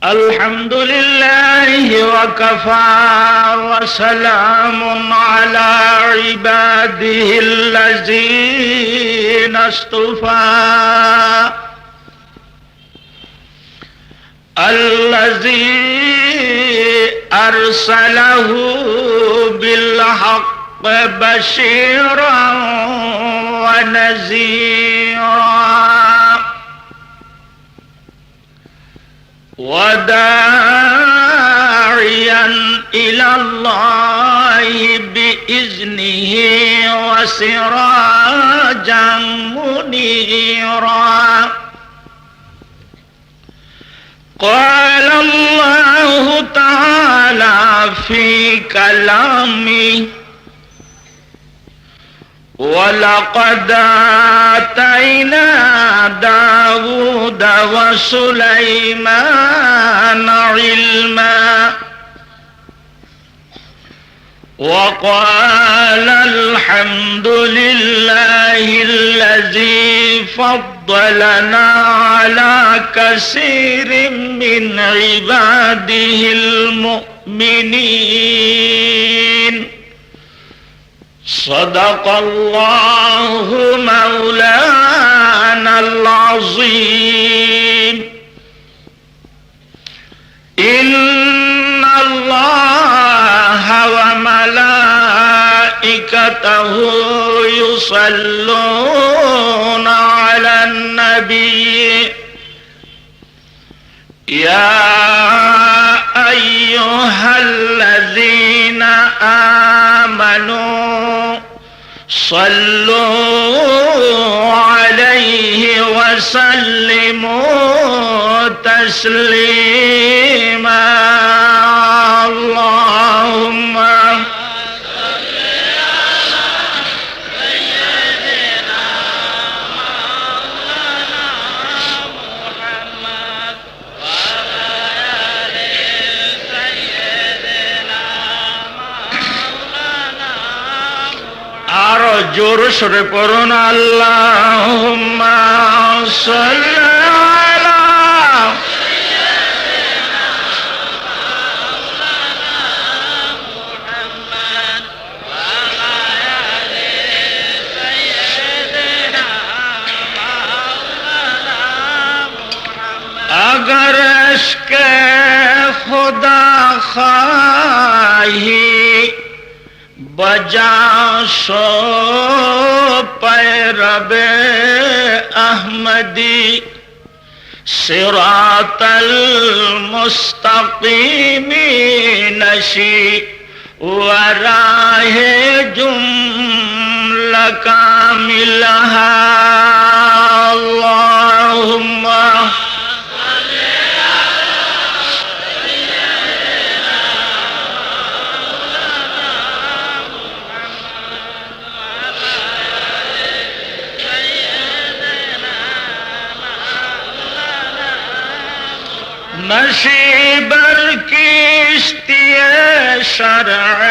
الحمد لله وكفى وسلام على عباده الذين اصطفى الذي أرسله بالحق بشيرا ونذيرا وداعيا إلى الله بإذنه وسراجا منيرا. قال الله تعالى في كلامه: ولقد آتينا داود وسليمان علما وقال الحمد لله الذي فضلنا على كثير من عباده المؤمنين. صدق الله مولانا العظيم. إن الله وملائكته يصلون على النبي يا أيها الذين آمنوا صلوا عليه وسلموا تسليما. اللهم صل على سيدنا مولانا محمد وعلى آل سيدنا مولانا محمد. আরো জোর সরে পড়ুন আল্লাহুম্মা সাল্লি আলা সাইয়্যিদিনা মাওলানা মুহাম্মদ ওয়া আলা আলি সাইয়্যিদিনা মাওলানা মুহাম্মদ। अगर इश्क़ खुदा खाही बजा सो पैरबे अहमदी सिरातल मुस्तक़ीमी नशी वराहे जुम्ला कामिलहा। अल्लाहुम्मा नशीबर किश्तिए शरअ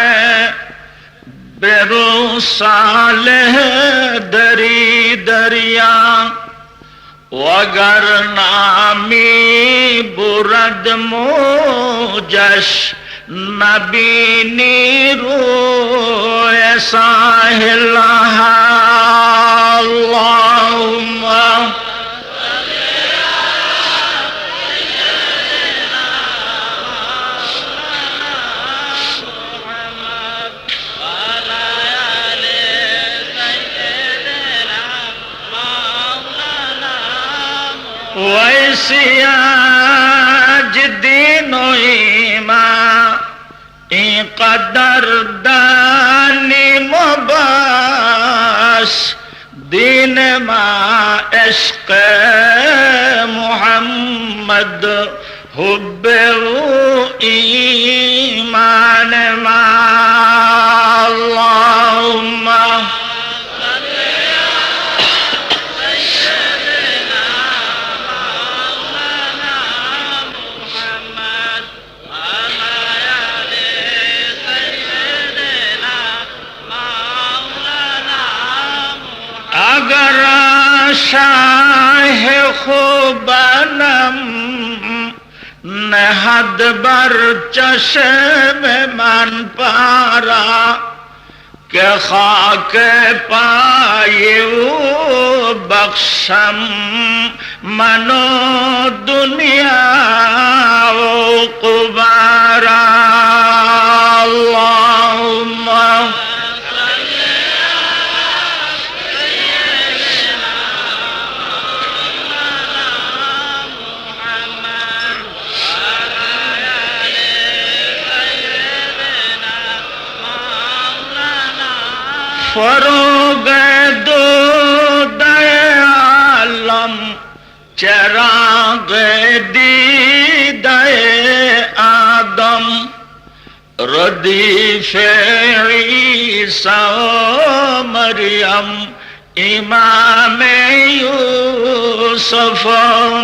बेरो सालेह दरी दरिया वगर नामी बुरद मोजश नबीनी रोए साहिलहा। अल्लाहुम्मा वैसियाज दीनो ईमान कदर दानी मुबास दीन मा इश्क़ मुहम्मद हुब्बे ईमान मा। अल्लाहुम्मा अगर शाह खूबनम नहद बर चश्मे मन पारा के खाक पाए बख्शम मनो दुनिया कुबारा अल्लाहुम्मा फरोग दो दयालम चराग दीदे आदम रदीफे ईसा मरियम इमाम यूसुफ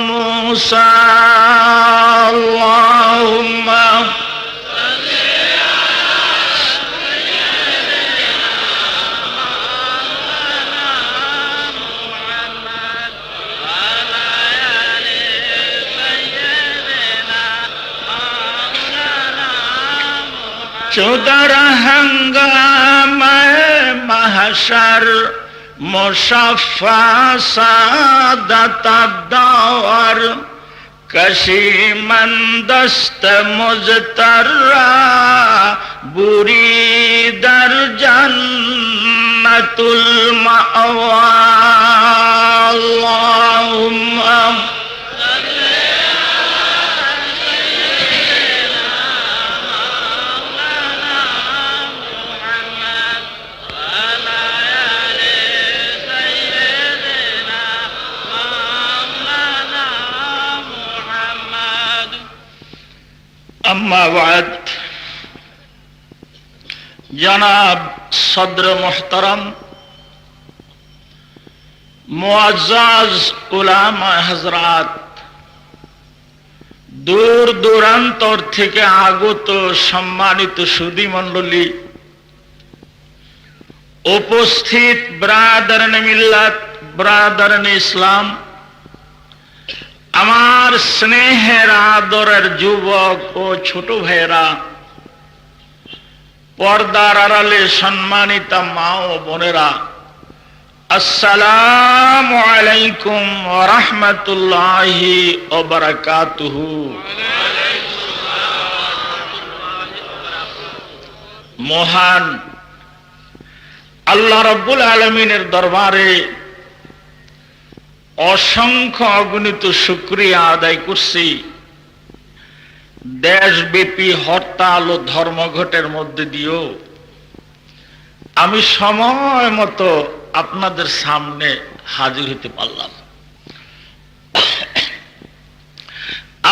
मूसा अल्लाहुम्मा चुदर हंगाम महशर मुशफ़्फ़ा सादत दौर कशीमंदस्त मुज़तर्रा बुरी दर जन्नतुल मअवा अल्लाहुम्मा अम्मा बाद जनाब सदर मोहतरम मुअज़्ज़ज़ उलामा हजरात दूर दूरांतर থেকে আগত সম্মানিত সুধী মণ্ডলী উপস্থিত ব্রাদারানে মিল্লাত ব্রাদারানে ইসলাম আমার স্নেহের আদরের যুবক ও ছোট ভাইরা পর্দার আড়ালে সম্মানিতা মা ও বোনেরা আসসালামু আলাইকুম ওয়া রাহমাতুল্লাহি ওয়া বারাকাতুহু। মহান আল্লাহ রাব্বুল আলামিনের দরবারে অসংখ্য অগণিত শুকরিয়া আদায় করছি। দেশব্যাপী হরতাল ও ধর্মঘটের মধ্যে দিয়েও আমি সময় মতো আপনাদের সামনে হাজির হতে পারলাম।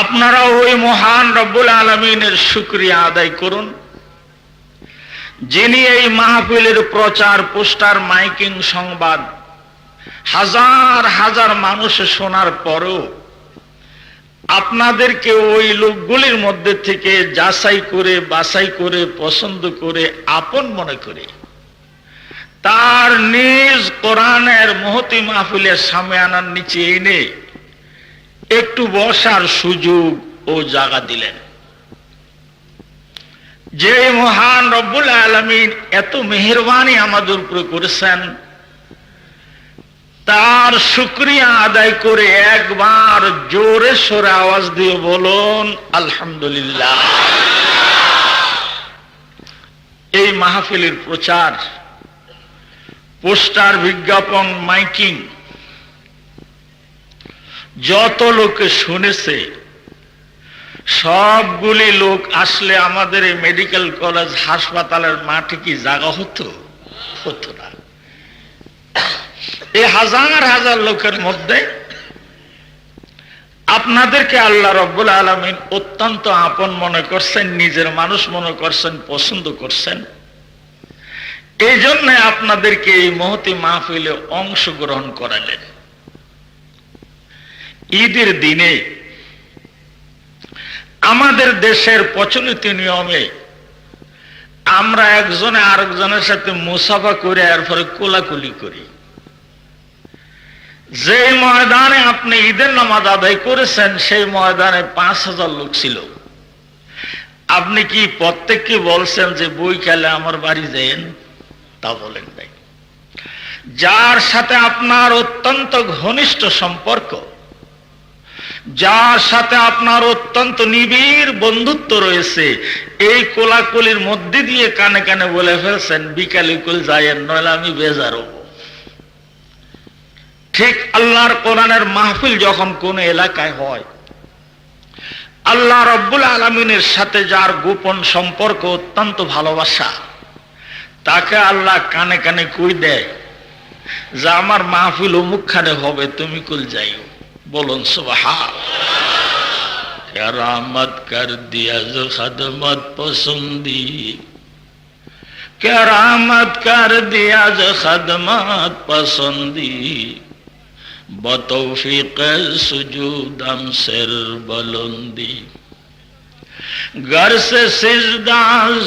আপনারা ওই মহান রব্বুল আলামিনের শুকরিয়া আদায় করুন যিনি এই মাহফিলের প্রচার পোস্টার মাইকিং সংবাদ হাজার হাজার মানুষ শোনার পরও আপনাদেরকে ওই লোকগুলির মধ্যে থেকে যাচাই করে বাছাই করে পছন্দ করে আপন মনে করে তার নিজ কোরআনের মহতি মাহফিলের সামিয়ানার নিচে এনে একটু বসার সুযোগ ও জায়গা দিলেন। যে মহান রব্বুল আলামিন এত মেহেরবানি আমাদের উপরে করেছেন তার শুকরিয়া আদায় করে একবার জোরে সোরে আওয়াজ দিয়ে বলুন আলহামদুলিল্লাহ। এই মাহফিলের প্রচার পোস্টার বিজ্ঞাপন মাইকিং যত লোকে শুনেছে সবগুলি লোক আসলে আমাদের এই মেডিকেল কলেজ হাসপাতালের মাঠে কি জায়গা হতো? হতো না। এই হাজার হাজার লোকের মধ্যে আপনাদেরকে আল্লাহ রাব্বুল আলামিন অত্যন্ত আপন মনে করছেন, নিজের মানুষ মনে করছেন, পছন্দ করছেন। এই জন্য আপনাদেরকে এই মহতি মাহফিলে অংশগ্রহণ করালেন। ঈদের দিনে আমাদের দেশের প্রচলিত নিয়মে আমরা একজনে আরেকজনের সাথে মুসাফা করে এরপরে কোলাকুলি করি। যে ময়দানে আপনি ঈদের নামাজ আদায় করেছেন সেই ময়দানে 5,000 লোক ছিল। আপনি কি প্রত্যেককে বলছেন যে বই খেলে আমার বাড়ি যায়েন? তা বলেন নাই। যার সাথে আপনার অত্যন্ত ঘনিষ্ঠ সম্পর্ক, যার সাথে আপনার অত্যন্ত নিবিড় বন্ধুত্ব রয়েছে, এই কোলাকুলির মধ্যে দিয়ে কানে কানে বলে ফেলছেন বিকালে কুল যায়েন, নইলে আমি বেজার হব। ঠিক আল্লাহর কোরআনের মাহফিল যখন কোন এলাকায় হয়, আল্লাহ রব্বুল আলামিনের সাথে যার গোপন সম্পর্ক, অত্যন্ত ভালোবাসা, তাকে আল্লাহ কানে কানে কই দেয় যে আমার মাহফিল অমুকখানে হবে, তুমি কুল যাইও। বলুন সুবহান। কেরামত কর দিয়া जो खदमत पसंदी, কেরামত কর দিয়া जो खदमत पसंदी, बतौफीक सुजूदम सिर बुलंदी, घर से सिजदा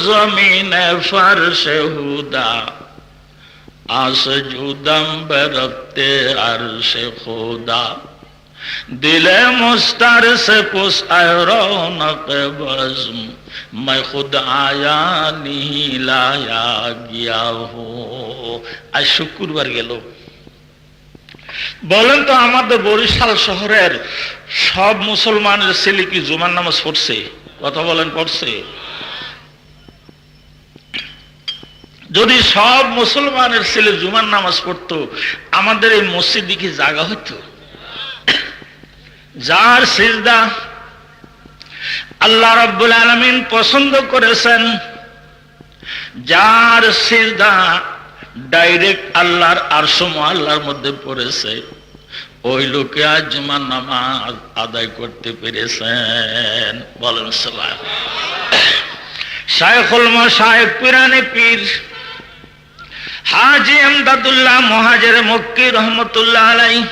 जमीन फर्श हुदा, आसजूदम बरफ्ते अर्श खुदा, दिले मुस्तर से पुसाए रौनक बज़्म, मैं खुद आया नहीं लाया गया हूँ। आज शुक्रवार গেল। বলেন তো আমাদের বরিশাল শহরের সব মুসলমানের ছেলে কি জুমার নামাজ পড়ছে? কথা বলেন, পড়ছে? যদি সব মুসলমানের ছেলে জুমার নামাজ পড়তো, আমাদের এই মসজিদে কি জায়গা হতো? যার সিজদা আল্লাহ রাব্বুল আলামিন পছন্দ করেছেন, যার সিজদা ডাইরেক্ট আল্লাহর আরশ মুআল্লার মধ্যে পড়েছে, ওই লোকে আজ জুমার নামাজ আদায় করতে পেরেছেন। বলেন সুবহান। শায়খুল মাশায়েখ পিরানে পীর হাজী ইমদাদুল্লাহ মুহাজির মক্কি রহমাতুল্লাহ আলাইহি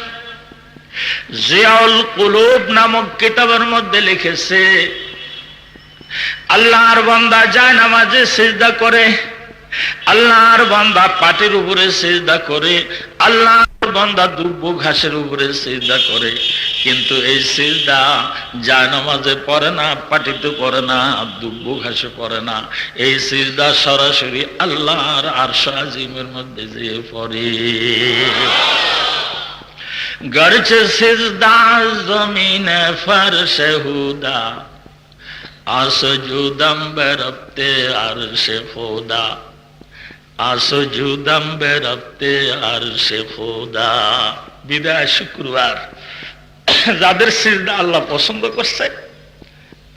জিয়াউল কুলুব নামক কিতাবের মধ্যে লিখেছে, আল্লাহর বান্দা যায় নামাজে সিজদা করে, আল্লাহর বান্দা পাটির উপরে সিজদা করে, আল্লাহর বান্দা দুব্ব ঘাসের উপরে সিজদা করে, কিন্তু এই সিজদা যায় নামাজে পড়ে না, পাটিতে পড়ে না, দুব্ব ঘাসে পড়ে না। এই সিজদা সরাসরি আল্লাহর আরশ আজিমের মধ্যে যেয়ে পড়ে। গরচে সিজদা জমিনে ফরশে হুদা, আসজুদম বেরফতে আরশে খোদা, আসজুদম বেরফতে আরশে খোদা। বিদায় শুক্রবার যাদের সিজদা আল্লাহ পছন্দ করছে,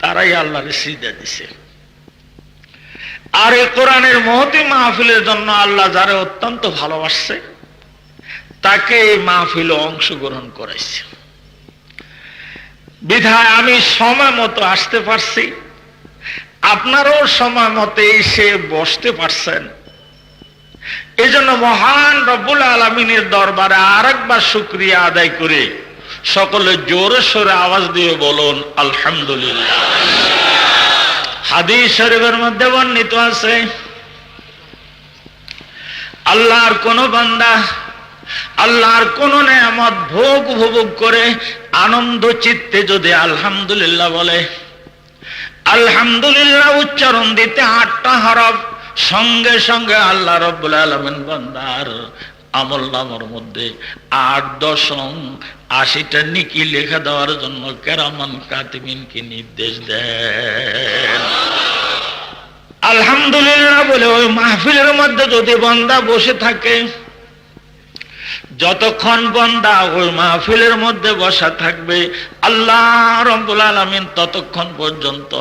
তারাই আল্লাহর সিজদা দিছে। আর এই কোরআনের মহতী মাহফিলের জন্য আল্লাহ যারা অত্যন্ত ভালোবাসছে, তাকে এই মাহফিলে অংশগ্রহণ করাইছে। বিধায় আমি সময় মতো আসতে পারছি, আপনারাও সময় মতো এসে বসতে পারছেন। এই জন্য মহান রব্বুল আলামিনের দরবারে আরেকবার শুকরিয়া আদায় করে সকলে জোরে সোরে আওয়াজ দিয়ে বলুন আলহামদুলিল্লাহ। হাদিস শরীফের মধ্যে বর্ণিত আছে, আল্লাহর কোন বান্দা আল্লাহর কোন নেয়ামত ভোগ উপভোগ করে আনন্দ চিত্তে যদি আলহামদুলিল্লাহ বলে, আলহামদুলিল্লাহ উচ্চারণ দিতে 8টা হরফ, সঙ্গে সঙ্গে আল্লাহ রাব্বুল আলামিন বান্দার আমলনামার মধ্যে 8.80টা নেকি লেখা দেওয়ার জন্য কেরামান কাতিবিনকে নির্দেশ দেন। আলহামদুলিল্লাহ বলে ওই মাহফিলের মধ্যে যদি বান্দা বসে থাকে, যতক্ষণ বান্দা ওই মাহফিলের মধ্যে বসা থাকবে, আল্লাহ রাব্বুল আলামিন ততক্ষণ পর্যন্ত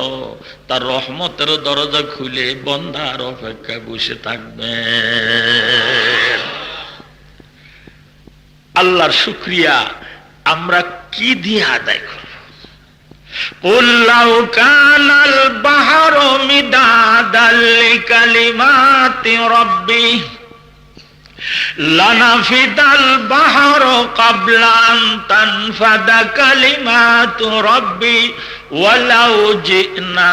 তার রহমতের দরজা খুলে বান্দার অপেক্ষায় বসে থাকবে। আল্লাহর শুকরিয়া আমরা কি দিয়ে আদায় করব? কুল লাউ কানাল বাহরু মিদাদাল লিকালিমাতি রাব্বি লানাফিদাল বাহরু ক্বাবলা আন তানফাদা কালিমাতু রাব্বি ওয়ালাউ জিনা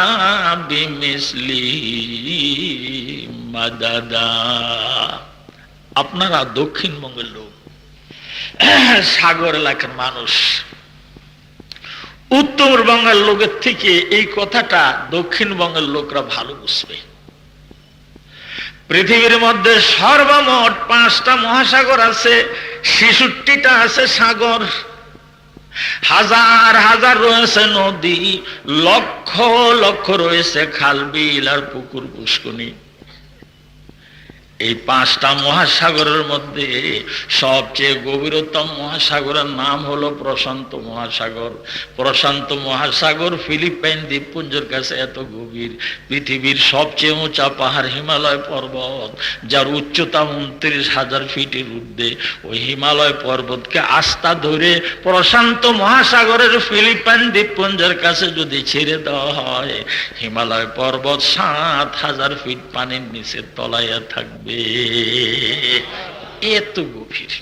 বিমিসলিহি মাদাদা। আপনারা দক্ষিণবঙ্গের লোক, সাগর এলাকার মানুষ। উত্তরবঙ্গের লোকের থেকে এই কথাটা দক্ষিণবঙ্গের লোকরা ভালো বুঝবে। পৃথিবীর মধ্যে সর্বমোট 5টা মহাসাগর আছে, 66টা আছে সাগর, হাজার হাজার রয়েছে নদী, লক্ষ লক্ষ রয়েছে খাল বিল আর পুকুর পুষ্করণী। এই 5টা মহাসাগরের মধ্যে সবচেয়ে গভীরতম মহাসাগরের নাম হলো প্রশান্ত মহাসাগর। প্রশান্ত মহাসাগর ফিলিপাইন দ্বীপপুঞ্জের কাছে এত গভীর। পৃথিবীর সবচেয়ে উঁচা পাহাড় হিমালয় পর্বত, যার উচ্চতা 29,000 ফিটের ঊর্ধ্বে। ওই হিমালয় পর্বতকে আস্থা ধরে প্রশান্ত মহাসাগরের ফিলিপাইন দ্বীপপুঞ্জের কাছে যদি ছেড়ে দেওয়া হয়, হিমালয় পর্বত 7,000 ফিট পানির নিচে তলাইয়া থাকবে। এত গভীর।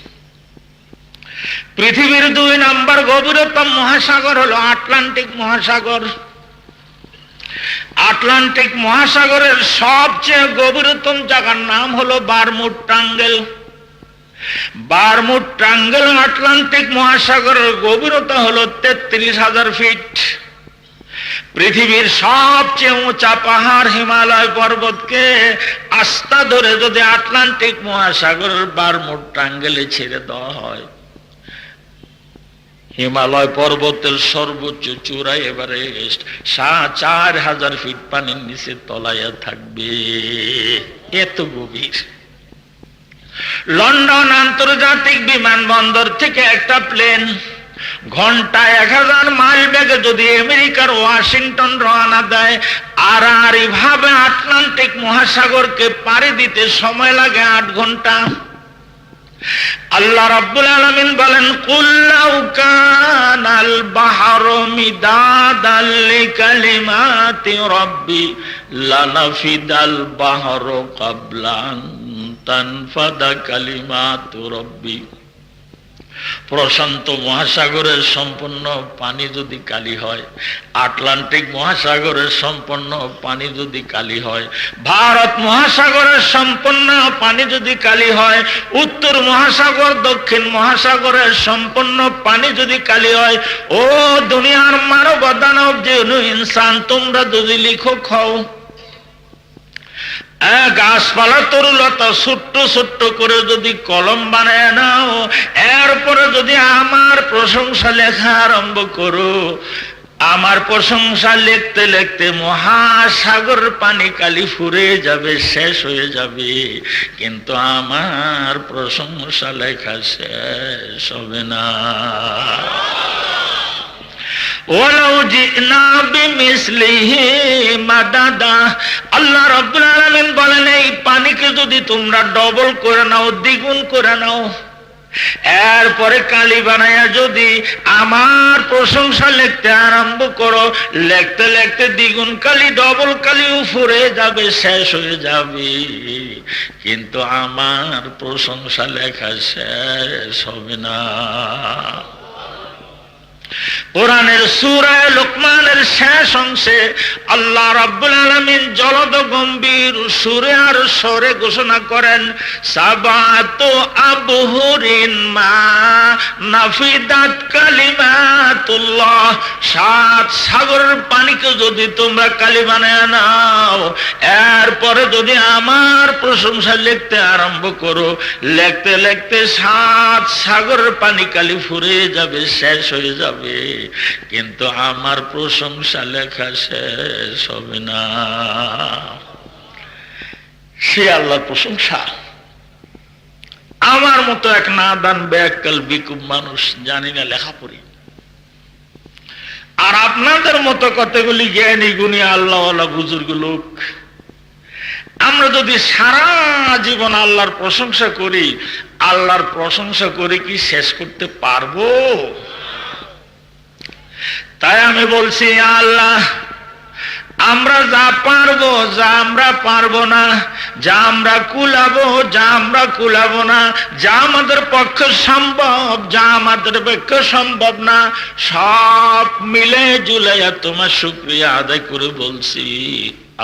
পৃথিবীর 2 নম্বর গভীরতম মহাসাগর হলো আটলান্টিক মহাসাগর। আটলান্টিক মহাসাগরের সবচেয়ে গভীরতম জায়গার নাম হলো বারমুড ট্রায়াঙ্গেল। বারমুড ট্রায়াঙ্গেল আটলান্টিক মহাসাগরের গভীরতা হলো 33,000 ফিট। পৃথিবীর সবচেয়ে উঁচা পাহাড় হিমালয় পর্বতকে আস্থা ধরে যদি আটলান্টিক মহাসাগরের বারমুড ট্রায়াঙ্গেলে ছেড়ে দেওয়া হয়, হিমালয় পর্বতের সর্বোচ্চ চূড়ায় এবারে 4,000 ফিট পানির নিচে তলাইয়া থাকবে। এত গভীর। লন্ডন আন্তর্জাতিক বিমানবন্দর থেকে একটা প্লেন ঘন্টায় 1000 মাইল বেগে যদি আমেরিকার ওয়াশিংটন রওনা দেয়, আর এইভাবে আটলান্টিক মহাসাগরকে পাড়ি দিতে সময় লাগে 8 ঘন্টা। আল্লাহ রাব্বুল আলামিন বলেন, কুল লাউ কানাল বাহরু মিদাদাল লিকালিমাতি রাব্বি লানাফিদাল বাহরু ক্বাবলা আন তানফাদা কালিমাতু রাব্বি। প্রশান্ত মহাসাগরের সম্পূর্ণ পানি যদি কালি হয়, আটলান্টিক মহাসাগরের সম্পূর্ণ পানি যদি কালি হয়, ভারত মহাসাগরের সম্পূর্ণ পানি যদি কালি হয়, উত্তর মহাসাগর দক্ষিণ মহাসাগরের সম্পূর্ণ পানি যদি কালি হয়, ও দুনিয়ার মানব দানব জিন ইনসান, তোমরা যদি লিখো খাও, গাছপালা তরুলতা ছোট্ট ছোট্ট করে যদি কলম বানায় নাও, এরপরে যদি আমার প্রশংসা লেখা আরম্ভ করো, আমার প্রশংসা লিখতে লিখতে মহাসাগর পানি কালি ফুরে যাবে, শেষ হয়ে যাবে, কিন্তু আমার প্রশংসা লেখা শেষ হবে না। ওয়ালাউ জিনা বিমিসলিহি মাদাদা। আল্লাহ রাব্বুল আলামিন বলেন, এই পানিকে যদি তোমরা ডবল করে নাও, দ্বিগুণ করে নাও, এরপরে কালি বানায়া যদি আমার প্রশংসা লিখতে আরম্ভ করো, লিখতে লিখতে দ্বিগুণ কালি ডবল কালি ফুরে যাবে, শেষ হয়ে যাবে, কিন্তু আমার প্রশংসা লেখা শেষ হবে না। কোরআনের সূরা লোকমানের শেষ অংশে আল্লাহ রাব্বুল আলামিন জলদ গম্ভীর সুরে আর স্বরে ঘোষণা করেন, সাবাতু আবহুরিন মা নাফিদাত কালিমাতুল্লাহ। 7 সাগরের পানিকে যদি তোমরা কালি বানায় নাও, এরপরে যদি আমার প্রশংসা লিখতে আরম্ভ করো, লিখতে লিখতে 7 সাগরের পানি কালি ফুরে যাবে, শেষ হয়ে যাবে, কিন্তু আমার প্রশংসা লেখা শেষ হবে না। সে আল্লাহর প্রশংসা। আমার মতো এক নাদান ব্যাককাল বিকুব মানুষ, জানি না লেখা পড়ি, আর আপনাদের মতো কতগুলি জ্ঞানী গুণী আল্লাহওয়ালা বুজুর্গ লোক, আমরা যদি সারা জীবন আল্লাহর প্রশংসা করি, আল্লাহর প্রশংসা করে কি শেষ করতে পারবো? তাই আমি বলছি, আল্লাহ, আমরা যা পারবো, যা আমরা পারবো না, যা আমরা কুলাবো, যা আমরা কুলাবো না, যা আমাদের পক্ষে সম্ভব, যা আমাদের পক্ষে সম্ভব না, সব মিলে জুলাইয়া তোমার শুকরিয়া আদায় করে বলছি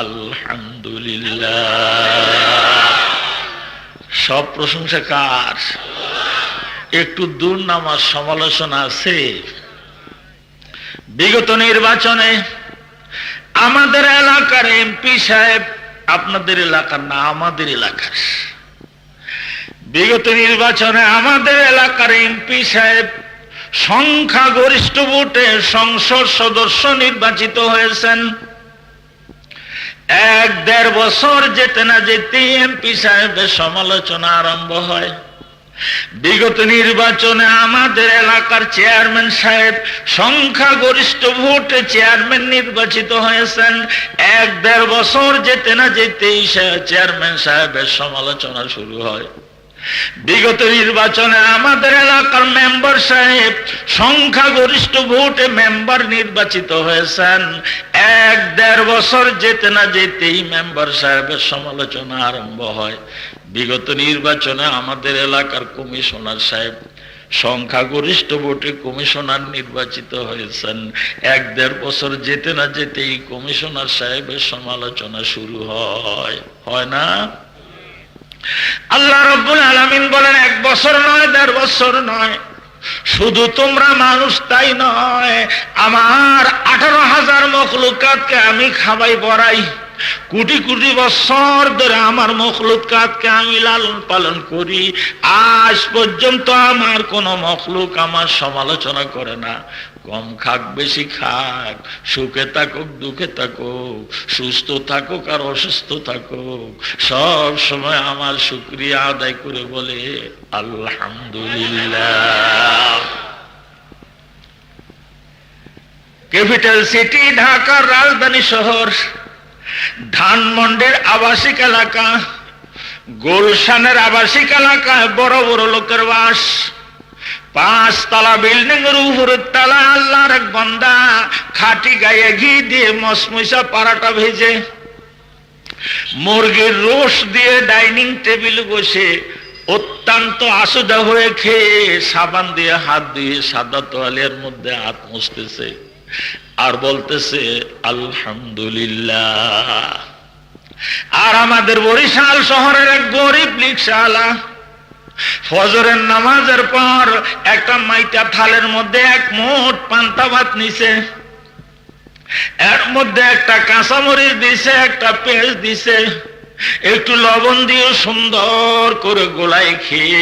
আলহামদুলিল্লাহ। সব প্রশংসা কার? একটু দূর নামার সমালোচনা আছে। বিগত নির্বাচনে আমাদের এলাকার এমপি সাহেব, আপনাদের এলাকার না, আমাদের এলাকার, বিগত নির্বাচনে আমাদের এলাকার এমপি সাহেব সংখ্যাগরিষ্ঠ ভোটে সংসদ সদস্য নির্বাচিত হয়েছেন। 1-1.5 বছর যেতে না যেতে এমপি সাহেবের সমালোচনা আরম্ভ হয়। বিগত নির্বাচনে আমাদের এলাকার চেয়ারম্যান সাহেব সংখ্যাগরিষ্ঠ ভোটে চেয়ারম্যান নির্বাচিত হয়েছেন। 1-1.5 বছর যেতে না যেতেই চেয়ারম্যান সাহেবের সমালোচনা শুরু হয়। বিগত নির্বাচনে আমাদের এলাকার মেম্বার সাহেব সংখ্যাগরিষ্ঠ ভোটে মেম্বার নির্বাচিত হয়েছেন। 1-1.5 বছর যেতে না যেতেই মেম্বার সাহেবের সমালোচনা আরম্ভ হয়। বিগত নির্বাচনে আমাদের এলাকার কমিশনার সাহেব সংখ্যাগরিষ্ঠ ভোটে কমিশনার নির্বাচিত হয়েছেন। 1-1.5 বছর যেতে না যেতেই কমিশনার সাহেবের সমালোচনা শুরু হয়, হয় না? আল্লাহ রাব্বুল আলামিন বলেন 1 বছর নয়, 1.5 বছর নয়, শুধু তোমরা মানুষ তাই নয়, আমার 18,000 মখলুকাতকে আমি খাওয়াই পড়াই। কোটি কোটি বছর ধরে আমার মখলুকাতকে আমি লালন পালন করি। আজ পর্যন্ত আমার কোন মখলুক আমার সমালোচনা করে না। কম খাক বেশি খাক, সুখে থাকুক দুঃখে থাকুক, সুস্থ থাকুক আর অসুস্থ থাকুক, সব সময় আমার শুকরিয়া আদায় করে বলে আলহামদুলিল্লাহ। ক্যাপিটাল সিটি ঢাকার রাজধানী শহর, ধানমন্ডির আবাসিক এলাকা, গুলশানের আবাসিক এলাকায় বড় বড় লোকের বাস। 5 তলা বিল্ডিং এর উপরের তলা আল্লাহর এক বান্দা খাটি গায়ে ঘি দিয়ে মসমুসা পারাটা ভেজে, মুরগির রোস দিয়ে ডাইনিং টেবিল বসে অত্যন্ত আসুদা হয়ে খেয়ে সাবান দিয়ে হাত দিয়ে সাদা তোয়ালের মধ্যে হাত মুছতেছে আর বলতেছে আলহামদুলিল্লাহ। আর আমাদের বরিশাল শহরের এক গরিব রিকশাওয়ালা ফজরের নামাজের পর একটা মাইটা থালের মধ্যে 1 মুঠ পান্তা ভাত নিছে, এর মধ্যে একটা কাঁচামরিচ দিছে, একটা পেঁয়াজ দিছে, একটু লবণ দিয়ে সুন্দর করে গোলাই খেয়ে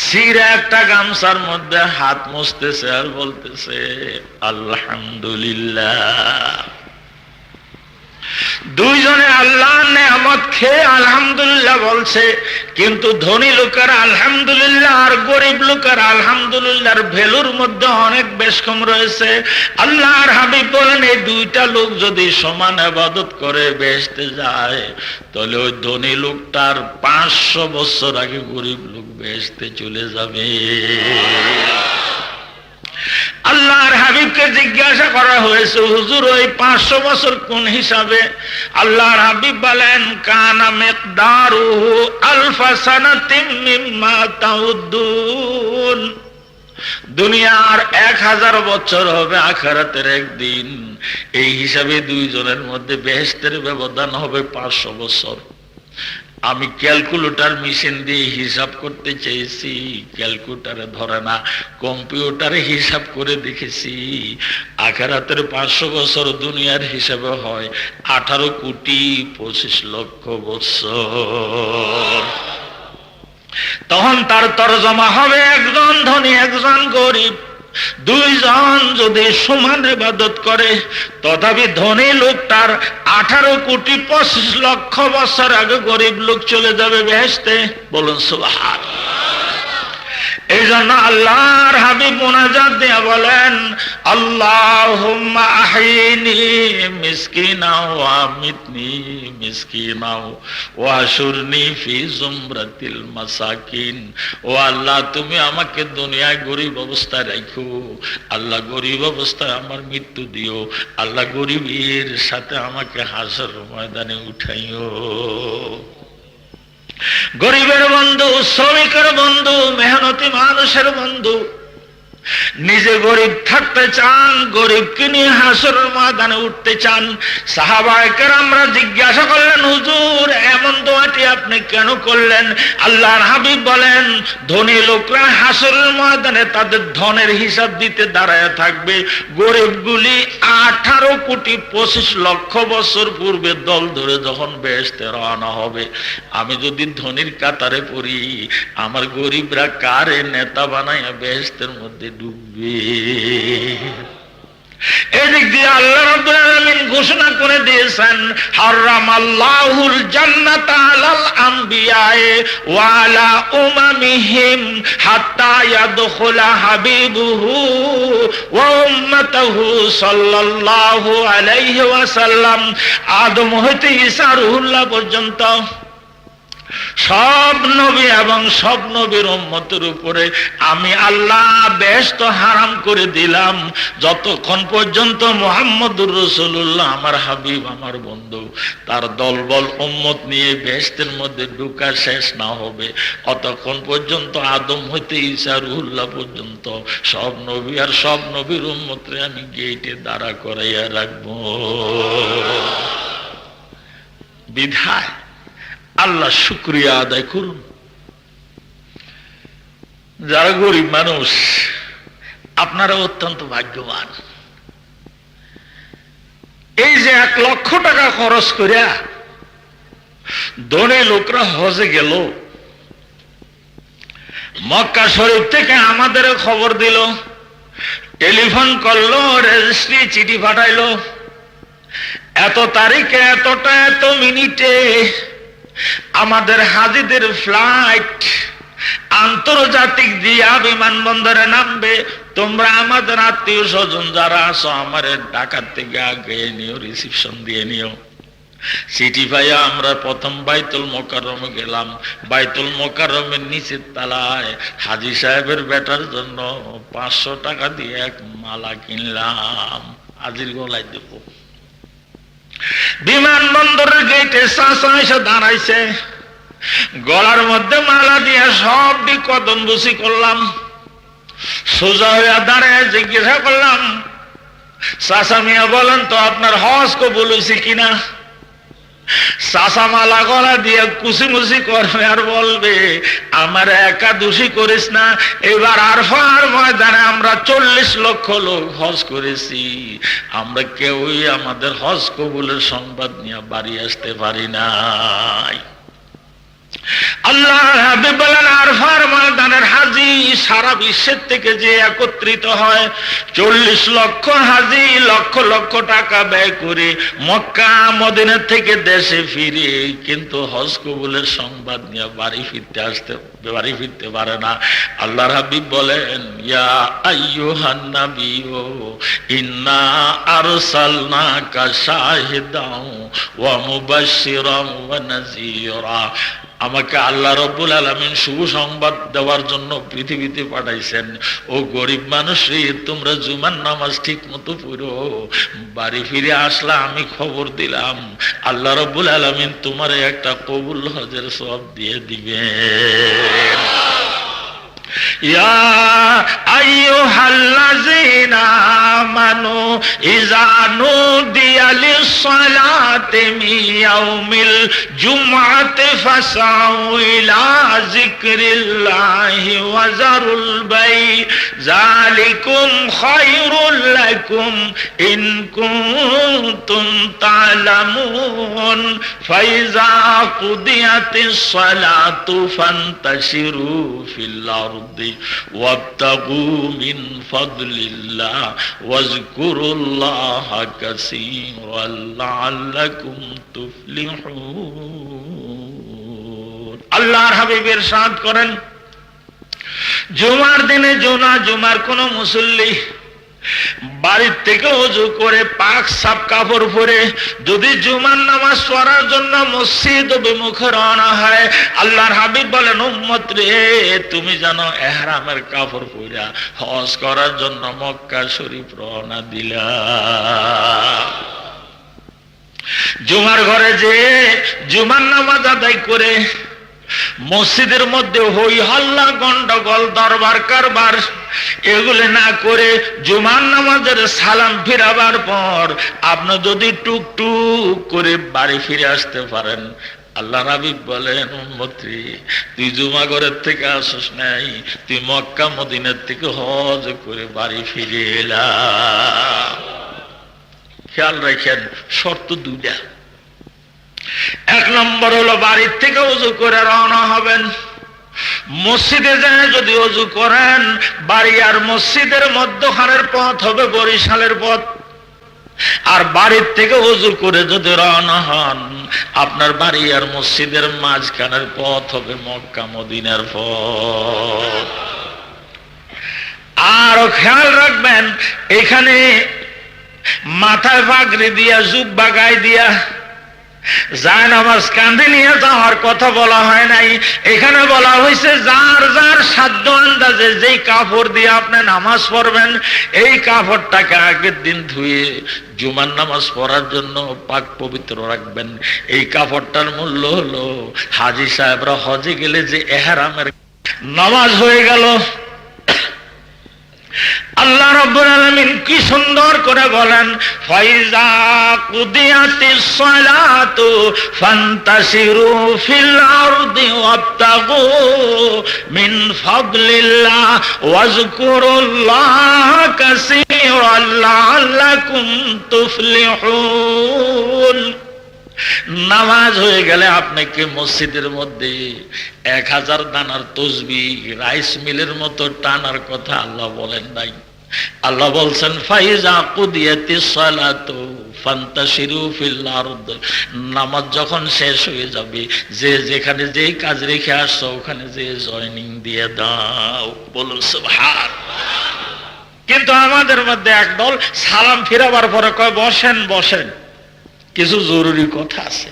সিরা একটা গামছার মধ্যে হাত মুছতেছে আর বলতেছে আলহামদুলিল্লাহ। দুইজনে আল্লাহর নেয়ামত খেয়ে আলহামদুলিল্লাহ বলছে, কিন্তু ধনী লোকের আলহামদুলিল্লাহ আর গরিব লোকের আলহামদুলিল্লাহর ভ্যালুর মধ্যে অনেক বেশ কম রয়েছে। আল্লাহর হাবিব বলেন, এই দুইটা লোক যদি সমান ইবাদত করে বেহেশতে যায়, তাহলে ওই ধনী লোকটার 500 বছর আগে গরিব লোক বেহেশতে চলে যাবে। আল্লাহর হাবিবকে জিজ্ঞাসা করা হয়েছে, হুজুর ওই 500 বছর কোন হিসাবে? আল্লাহর হাবিব বলেন, কানা মিকদারুহু আলফা সানাতিন মিম্মা তাউদ্দুন। দুনিয়ার 1000 বছর হবে আখিরাতের একদিন, এই হিসাবে দুইজনের মধ্যে বেহেশতের ব্যবধান হবে 500 বছর। আমি ক্যালকুলেটর মেশিন দিয়ে হিসাব করতে চেয়েছি, ক্যালকুলেটরে ধরে না, কম্পিউটারে হিসাব করে দেখেছি, আখিরাতের 500 বছর দুনিয়ার হিসাবে হয় 18,25,00,000 বছর। তখন তার তরজমা হবে একজন ধনী একজন গরিব, দুইজন যদি সমান ইবাদত করে, তথাপি ধনী লোকটার 18,25,00,000 বছর আগে গরিব লোক চলে যাবে বেহেশতে। বলুন সুবহানাল্লাহ। এই জন্য আল্লাহর হাবিব মুনাজাত দিয়ে বলেন, আল্লাহুম্মা আহিনি মিসকিনা ওয়া আমিতনি মিসকিনা ওয়া হাশুরনি ফি জুমরাতিল মাসাকিন। ও আল্লাহ, তুমি আমাকে দুনিয়ায় গরিব অবস্থায় রাখো, আল্লাহ গরিব অবস্থায় আমার মৃত্যু দিও, আল্লাহ গরিবের সাথে আমাকে হাসর ময়দানে উঠাইও। গরিবের বন্ধু, শ্রমিকের বন্ধু, মেহনতি মানুষের বন্ধু, নিজে গরিব থাকতে চান, গরিবকে নিয়ে হাসরের ময়দানে উঠতে চান। সাহাবায়ে কেরামরা জিজ্ঞাসা করলেন, হুজুর এমন দোয়াটি আপনি কেন করলেন? আল্লাহর হাবিব বলেন, ধনী লোকরা হাসরের ময়দানে তাদের ধনের হিসাব দিতে দাঁড়ায় থাকবে, গরিবগুলি 18,25,00,000 বছর পূর্বে দল ধরে যখন বেহেশতে রওনা হবে। আমি যদি ধনীর কাতারে পড়ি, আমার গরিবরা কারে নেতা বানাইয়া বেহেশতের মধ্যে ডুববে। এদিক দিয়ে আল্লাহ রাব্বুল আলামিন ঘোষণা করে দিয়েছেন, হারামাল্লাহুল জান্নাতা আলাল আমবিয়ায়ে ওয়া আলা উমামিহিম হাত্তা ইয়াদখুলা হাবিবুহু ওয়া উম্মাতুহু সাল্লাল্লাহু আলাইহি ওয়াসাল্লাম। আদম হইতে ঈসা রুহুল্লাহ পর্যন্ত সব নবী এবং সব নবীর উম্মতের উপরে আমি আল্লাহ বেহেশত হারাম করে দিলাম, যতক্ষণ পর্যন্ত মুহাম্মদুর রাসূলুল্লাহ আমার হাবিব, আমার বন্ধু, তার দলবল উম্মত নিয়ে বেহেশতের মধ্যে ঢোকা শেষ না হবে, অতক্ষণ পর্যন্ত আদম হইতে ঈসা রুহুল্লাহ পর্যন্ত সব নবী আর সব নবীর উম্মতরে আমি গেটে দাঁড়া করাইয়া রাখবো। বিধায় আল্লাহ শুকরিয়া আদায় করুন। যারা গরিব মানুষ আপনারা অত্যন্ত ভাগ্যবান। এই যে 1 লক্ষ টাকা খরচ করিয়া ধনী লোকরা হজে গেল, মক্কা শরীফ থেকে আমাদের খবর দিল, টেলিফোন করলো, রেজিস্ট্রি চিঠি পাঠাইলো, এত তারিখে এতটা এত মিনিটে আমাদের হাজিদের ফ্লাইট আন্তর্জাতিক দিয়া বিমানবন্দরে নামবে, তোমরা আমাদের আত্মীয় স্বজন যারা আছো আমার ঢাকা থেকে আগে নিও, রিসিপশন দিয়ে নিও। চিঠি পাইয়া আমরা প্রথম বাইতুল মোকাররমে গেলাম। বাইতুল মোকাররমের নিচের তলায় হাজী সাহেবের বেটার জন্য 500 টাকা দিয়ে এক মালা কিনলাম, হাজির গলায় দেব। বিমানবন্দরের গেটে চাচা এসে দাঁড়াইছে, গলার মধ্যে মালা দিয়ে সবটি কদম বুসি করলাম। সোজা হইয়া দাঁড়ায় জিজ্ঞাসা করলাম, চাচা মিয়া বলেন তো আপনার হজ কবুল হয়েছে কিনা? চাচা মালা গলা দিয়ে কুচিমুচি করবে আর বলবে, আমার একা দোষী করিস না, এবার আরফার ময়দানে আমরা 40 লক্ষ লোক হজ করেছি, আমরা কেউই আমাদের হজ কবুলের সংবাদ নিয়ে বাড়ি আসতে পারি নাই। আল্লাহর হাবিব বলেন, আরফার ময়দানের হাজী সারা বিশ্বের থেকে যে একত্রিত হয়, 40 লক্ষ হাজী লক্ষ লক্ষ টাকা ব্যয় করে মক্কা মদিনা থেকে দেশে ফিরে কিন্তু হজ কবুলের সংবাদ নিয়ে বাড়ি ফিরতে পারে না। আল্লাহর হাবিব বলেন, ইয়া আইয়ুহান নাবিয়্যু ইন্না আরসালনাকা শাহিদান ওয়া মুবাশশিরান ওয়া নাযীরা। আমাকে আল্লাহ রাব্বুল আলামিন শুভ সংবাদ দেওয়ার জন্য পৃথিবীতে পাঠাইছেন। ও গরিব মানুষ রে, তোমরা জুমার নামাজ ঠিক মতো পড়ো, বাড়ি ফিরে আসলা আমি খবর দিলাম আল্লাহ রাব্বুল আলামিন তোমার একটা কবুল হজের সওয়াব দিয়ে দিবেন। ইয়া আইয়ুহাল্লাযীনা আমানু ইযা নুদিয়া লিস-সালাতি মিন ইয়াউমিল জুমআতি ফাসআউ ইলা যিকরিল্লাহি ওয়া যারুল বাই যালিকুম খায়রুল লাকুম ইন কুনতুম তা'লামুন ফাইযা কুদিয়াতিস-সালাতু ফান্তাশিরু ফিল আরদি ওয়াবতাগু মিন ফাদলিল্লাহ ওয়াজকুরুল্লাহা কাসীরান লাআল্লাকুম তুফলিহুন। আল্লাহর হাবিব ইরশাদ করেন, জুমার দিনে জুমার কোন মুসল্লি বাড়ির থেকে ওযু করে পাক সাফ কাপড় পরে যদি জুমার নামাজ পড়ার জন্য মসজিদ অভিমুখে রওনা হয়, আল্লাহর হাবিব বলেন, উম্মত রে, তুমি জানো ইহরামের কাপড় পরা হজ করার জন্য মক্কা শরীফ রওনা দিলা। জুমার ঘরে যে জুমার নামাজ আদায় করে মসজিদের মধ্যে হই হল্লা গন্ডগোল দরবার কারবার এগুলো না করে জুমার নামাজের সালাম ফিরাবার পর আপনি যদি টুকটুক করে বাড়ি ফিরে আসতে পারেন, আল্লাহ হাবিব বলেন, উম্মতি তুই জুমা ঘরের থেকে আসিস নাই, তুই মক্কা মদিনার থেকে হজ করে বাড়ি ফিরে এলা। খেয়াল রাখেন, শর্ত দুইটা। এক নম্বর হলো বাড়ির থেকে ওযু করে রওনা হবেন। মসজিদে যায় যদি ওযু করেন, বাড়ি আর মসজিদের মধ্যখানের পথ হবে বরিশালের পথ। আর বাড়ির থেকে ওযু করে যদি রওনা হন, আপনার বাড়ি আর মসজিদের মাঝখানের পথ হবে মক্কা মদিনার পথ। আর খেয়াল রাখবেন, এখানে মাথায় পাগড়ি দিয়া, জুব্বা গায়ে দিয়া যায় নামাজ কাঁধে নিয়ে যাওয়ার কথা বলা হয় নাই। এখানে বলা হয়েছে যার যার সাধ্য আন্দাজে যেই কাপড় দিয়ে আপনি নামাজ পড়বেন, এই কাপড়টাকে আগের দিন ধুয়ে জুমার নামাজ পড়ার জন্য পাক পবিত্র রাখবেন। এই কাপড়টার মূল্য হলো হাজী সাহেবরা হজে গেলে যে ইহরামের নামাজ হয়ে গেল। আল্লাহ রাব্বুল আলামিন কি সুন্দর করে বলেন, ফাইজা কুদিয়াতিস সালাতু ফান্তাশিরু ফিল আরদি ওয়াবতাগু মিন ফাদলিল্লাহ ওয়াজকুরুল্লাহ কাসীরান লাআল্লাকুম তুফলিহুন। নামাজ হয়ে গেলে আপনাকে মসজিদের মধ্যে 1000 দানার তসবিহ রাইস মিলের মতো টানার কথা আল্লাহ বলেন নাই। আল্লাহ বলছেন ফাইজা কুদিয়াতিস সালাতু ফান্তাশিরু ফিল আরদ। নামাজ যখন শেষ হয়ে যাবে, যে যেখানে যেই কাজ রেখে আসছো ওখানে যে জয়েনিং দিয়ে দাও। বলুন সুবহানাল্লাহ। কিন্তু আমাদের মধ্যে একদল সালাম ফিরাবার পরে কয় বসেন বসেন, কিছু জরুরি কথা আছে।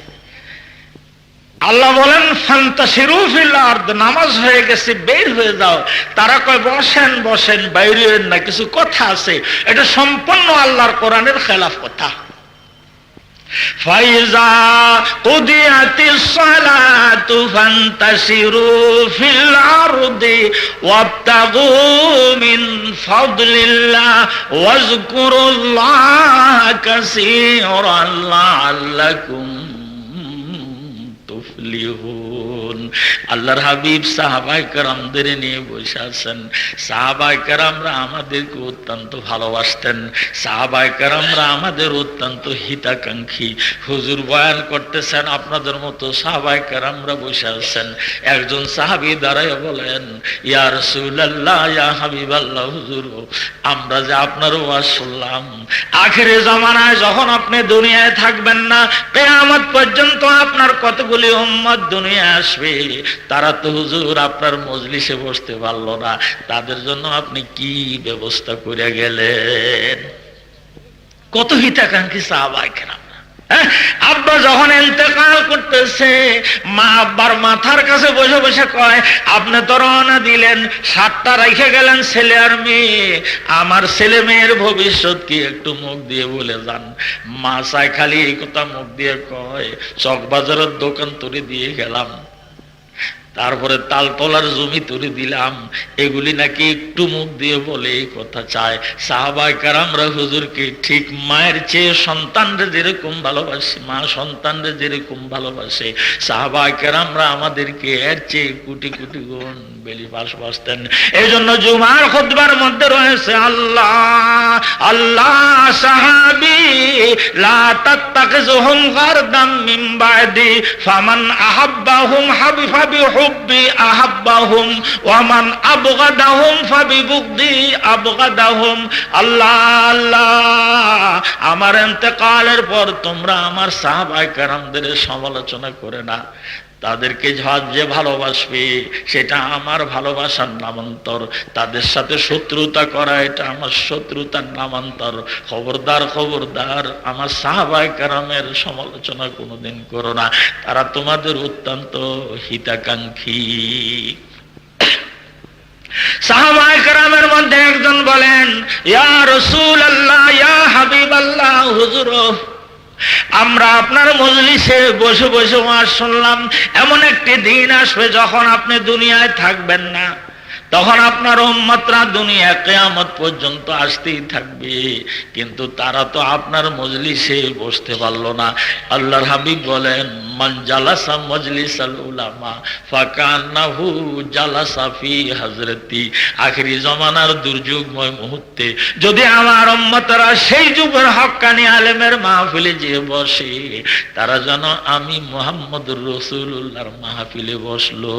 আল্লাহ বলেন ফান্তাশিরু ফিল আরদ, নামাজ হয়ে গেছে বের হয়ে যাও। তারা কয় বসেন বসেন, বাইরে হইন না, কিছু কথা আছে। এটা সম্পূর্ণ আল্লাহর কোরআনের খেলাফ কথা। ফাইজা কুদিয়াতিস সালাতু ফান্তাশিরু ফিল আরদি ওয়াবতাগু মিন ফাদলিল্লাহ ওয়াজকুরুল্লাহ কাসীরান লাআল্লাকুম তুফলিহুন। আল্লাহর হাবিব সাহাবায়ে কেরামদের নিয়ে বসে আছেন। সাহাবায়ে কেরামরা আমাদেরকে অত্যন্ত ভালোবাসতেন, সাহাবায়ে কেরামরা আমাদের অত্যন্ত হিতাকাঙ্ক্ষী। হুজুর বয়ান করতেছেন, আপনাদের মতো সাহাবায়ে কেরামরা বসে আছেন। একজন সাহাবী দাঁড়ায় বলেন, ইয়া রাসূলুল্লাহ, ইয়া হাবিবাল্লাহ, হুজুর আমরা যে আপনার ওয়াজ শুনলাম, আখিরে জামানায় যখন আপনি দুনিয়ায় থাকবেন না, কিয়ামত পর্যন্ত আপনার কতগুলি উম্মত দুনিয়ায় আসবে, তারা তো হুজুর আপনার মজলিসে বসতে পারলো না, তাদের জন্য আপনি কি ব্যবস্থা করে গেলেন। কত হিতাকাঙ্ক্ষী সাহাবায়ে কেরাম। আব্বা যখন ইন্তেকাল করতেছে, মা আব্বার মাথার কাছে বসে বসে কয়, আপনি তো রওনা দিলেন, 7টা রেখে গেলেন ছেলে আর মেয়ে, আমার ছেলে মেয়ের ভবিষ্যৎ কি একটু মুখ দিয়ে বলে যান। মা চাই খালি এই কথা মুখ দিয়ে কয়, চকবাজারের দোকান তুলে দিয়ে গেলাম, তারপরে তালতলার জমি তুলে দিলাম, এগুলি নাকি একটু মুখ দিয়ে বলে এই কথা চায়। সাহাবায়ে কেরামরা হুজুরকে ঠিক মায়ের চেয়ে সন্তানরা যেরকম ভালোবাসে, মা সন্তানরা যেরকম ভালোবাসে, সাহাবায়ে কেরামরা আমাদেরকে এর চেয়ে কোটি কোটি গুণ বেশি ভালোবাসতেন। এই জন্য জুমার খুতবার মধ্যে রয়েছে, আল্লাহ আল্লাহ সাহাবী লা তাত্তাখিযুহুম গারদাম মিন বাদি ফামান আহাব্বাহুম হাবিফাবি হুব্বি আহাব্বাহুম ওয়া মান আবগাদাহুম ফাবিবুগদি আবগাদাহুম। আল্লাহ আল্লাহ, আমার ইন্তেকালের পর তোমরা আমার সাহাবায়ে কেরামদের সমালোচনা করে না, তাদেরকে যে ভালোবাসবে সেটা আমার ভালোবাসার নামান্তর, তাদের সাথে শত্রুতা করা এটা আমার শত্রুতার নামান্তর। খবরদার খবরদার, আমার সাহাবায়ে কেরামের সমালোচনা কোনোদিন করো না, তারা তোমাদের অত্যন্ত হিতাকাঙ্ক্ষী। সাহাবায়ে কেরামের মধ্যে একজন বলেন, ইয়া রাসূলুল্লাহ, ইয়া হাবিবাল্লাহ, হুজুর আমরা আপনার মজলিসে বসে বসে ওয়াজ শুনলাম, এমন একটি দিন আসবে যখন আপনি দুনিয়ায় থাকবেন না, তখন আপনার উম্মতরা দুনিয়া কিয়ামত পর্যন্ত আসতেই থাকবে, কিন্তু তারা তো আপনার মজলিসে বসতে পারলো না। আল্লাহর হাবিব বলেন, মান জালাসা মজলিসাল উলামা ফাকান্নাহু জালাসা ফি হযরতি। আখিরি জামানার দুর্যোগময় মুহূর্তে যদি আমার উম্মতরা সেই যুগের হক্কানি আলেমের মাহফিলে যে বসে, তারা যেন আমি মুহাম্মদুর রাসূলুল্লাহর মাহফিলে বসলো।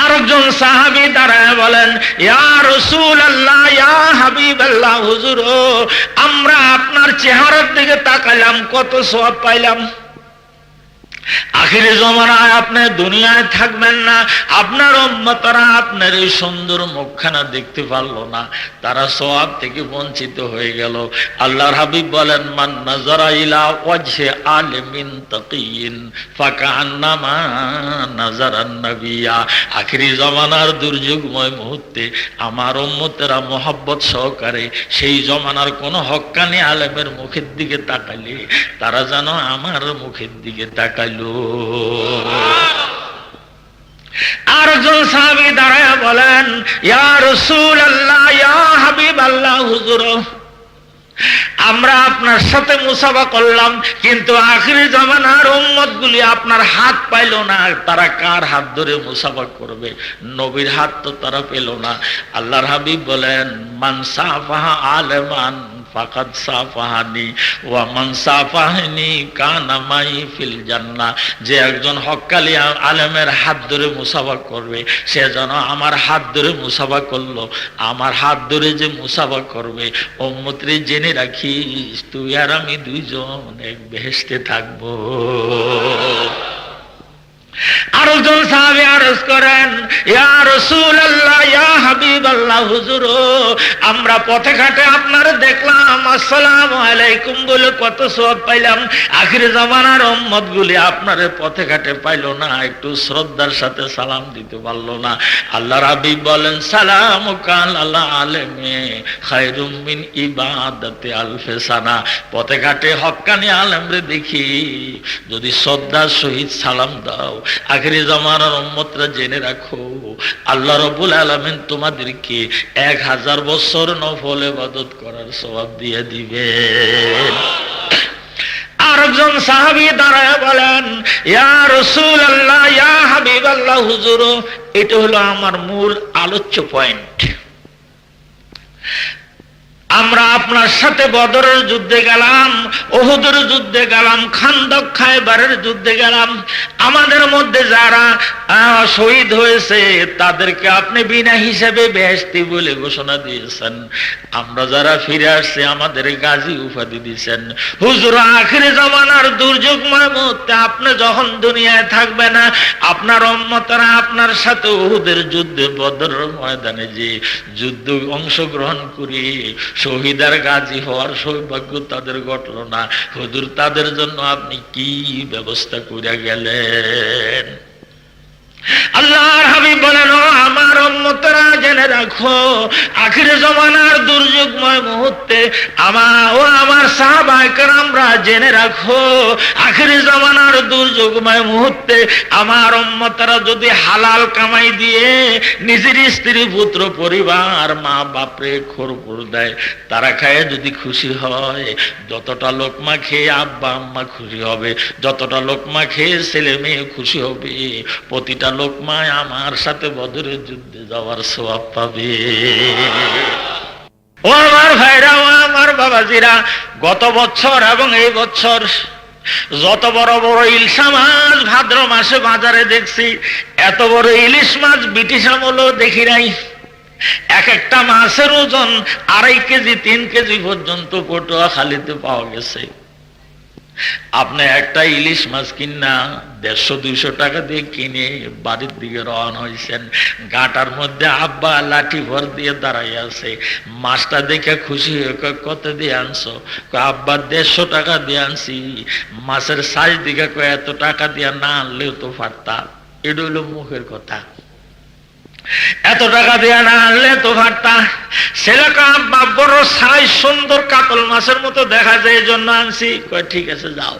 আরেকজন সাহাবী দাঁড়ায় বলেন, ইয়া রাসূলুল্লাহ, ইয়া হাবিবাল্লাহ, হুজুর আমরা আপনার চেহারার দিকে তাকালাম, কত সওয়াব পাইলাম। আখিরি জমানায় আপনি দুনিয়ায় থাকবেন না, আপনার উম্মতরা আপনার এই সুন্দর মুখখানা দেখতে পারলো না, তারা সওয়াব থেকে বঞ্চিত হয়ে গেল। আল্লাহর হাবিব বলেন, মান নাযারা ইলা ওয়াজহি আলিমিন তাকিয়িন ফাকান্নামা নাযারান নাবিয়্যা। আখিরি জমানার দুর্যোগময় মুহূর্তে আমার উম্মতেরা মোহাব্বত সহকারে সেই জমানার কোন হক্কানি আলেমের মুখের দিকে তাকালে তারা যেন আমার মুখের দিকে তাকাইল। আরেকজন সাহাবী দাঁড়ায় বলেন, ইয়া রাসূলুল্লাহ, ইয়া হাবিবাল্লাহ, হুজুর আমরা আপনার সাথে মুসাফা করলাম, কিন্তু আখিরি জামানার উম্মতগুলি আপনার হাত পাইল না, তারা কার হাত ধরে মুসাফা করবে? নবীর হাত তো তারা পেল না। আল্লাহর হাবিব বলেন, মান সাফাহা আলেমান ফাকাদ সাফাহানি ওয়া মান সাফাহানি কানা মাই ফিল জান্নাহ। যে একজন হক্কালি আলেমের হাত ধরে মুসাফা করবে, সে যেন আমার হাত ধরে মুসাফা করলো। আমার হাত ধরে যে মুসাফা করবে, উম্মতরে জেনে রাখিস তুই আর আমি দুইজন এক বেহেশতে থাকবো। আরেকজন সাহাবী আরজ করেন, ইয়া রাসূলুল্লাহ, ইয়া হাবিবাল্লাহ, হুজুর আমরা পথে ঘাটে আপনারে দেখলাম, আসসালামু আলাইকুম বলে কত সওয়াব পাইলাম। আখির জামানার উম্মতগুলি আপনারে পথে ঘাটে পাইলো না, একটু শ্রদ্ধার সাথে সালাম দিতে পারলো না। আল্লাহর হাবিব বলেন, সালামুকা আলা আলেমে খায়রুম মিন ইবাদাতি আলফি সানা। পথে ঘাটে হক্কানি আলেমরে দেখি যদি শ্রদ্ধার সহিত সালাম দাও, আখিরি জামানার উম্মতরা জেনে রাখো আল্লাহ রাব্বুল আলামিন তোমাদেরকে 1000 বছর নফল ইবাদত করার সওয়াব দিয়ে দিবেন। আরেকজন সাহাবী দাঁড়ায় বলেন, ইয়া রাসূলুল্লাহ, ইয়া হাবিবাল্লাহ, হুজুর এটা হলো আমার মূল আলোচ্য পয়েন্ট। আমরা আপনার সাথে বদরের যুদ্ধে গেলাম, উহুদের যুদ্ধে গেলাম, খান্দক খায়বারের যুদ্ধে গেলাম। আমাদের মধ্যে যারা শহীদ হয়েছে তাদেরকে আপনি বিনা হিসাবে বেহেশতি বলে ঘোষণা দিয়েছেন। আমরা যারা ফিরে আসছে আমাদের গাজী উপাধি দিয়েছেন। হুজুর আখিরি জামানার দুর্যোগময় মুহূর্তে আপনি যখন দুনিয়ায় থাকবে না, আপনার উম্মতরা আপনার সাথে উহুদের যুদ্ধে, বদরের ময়দানে যে যুদ্ধ অংশগ্রহণ করে শহীদার গাজী হওয়ার সৌভাগ্য তাদের ঘটল না। হুজুর তাদের জন্য আপনি কি ব্যবস্থা করে গেলেন? আল্লাহর হাবিব বলেন, ও আমার উম্মতরা জেনে রাখো আখিরি জামানার দুর্যোগময় মুহূর্তে আমার সাহাবায়ে কেরামরা জেনে রাখো আখিরি জামানার দুর্যোগময় মুহূর্তে আমার উম্মতরা যদি হালাল কামাই দিয়ে নিজের স্ত্রী পুত্র পরিবার মা বাপরে খোরপোর দেয়, তারা খায় যদি খুশি হয়, যতটা লোকমা খেয়ে আব্বা আম্মা খুশি হবে, যতটা লোকমা খেয়ে ছেলে মেয়ে খুশি হবে, প্রতিটা লোকমায় আমার সাথে বদরের যুদ্ধে যাওয়ার সওয়াব পাবে। ও আমার ভাইরা, ও আমার বাবাজিরা, গত বছর এবং এই বছর যত বড় বড় ইলশা মাছ ভাদ্র মাসে বাজারে দেখছি, এত বড় ইলিশ মাছ ব্রিটিশ আমলেও দেখি নাই। এক একটা মাছের ওজন 2.5 কেজি 3 কেজি পর্যন্ত পটুয়াখালীতে পাওয়া গেছে। আপনি একটা ইলিশ মাছ কিনা 150-200 টাকা দিয়ে কিনে বাড়ির দিকে রওনা হয়েছেন, গাটার মধ্যে আব্বা লাঠি ভর দিয়ে দাঁড়াই আছে। মাছটা দেখে খুশি হয়ে কত দিয়ে আনছো? আব্বা 150 টাকা দিয়ে আনছি। মাছের সাইজ দিকে এত টাকা দিয়ে না আনলেও তো পারতা। এটা হইল মুখের কথা, এত টাকা দিয়ে না আনলে তো পারতা। ছেলেকে আব্বা বড় সাইজ সুন্দর কাতল মাছের মতো দেখা যায়, এই জন্য আনছি। কয় ঠিক আছে যাও।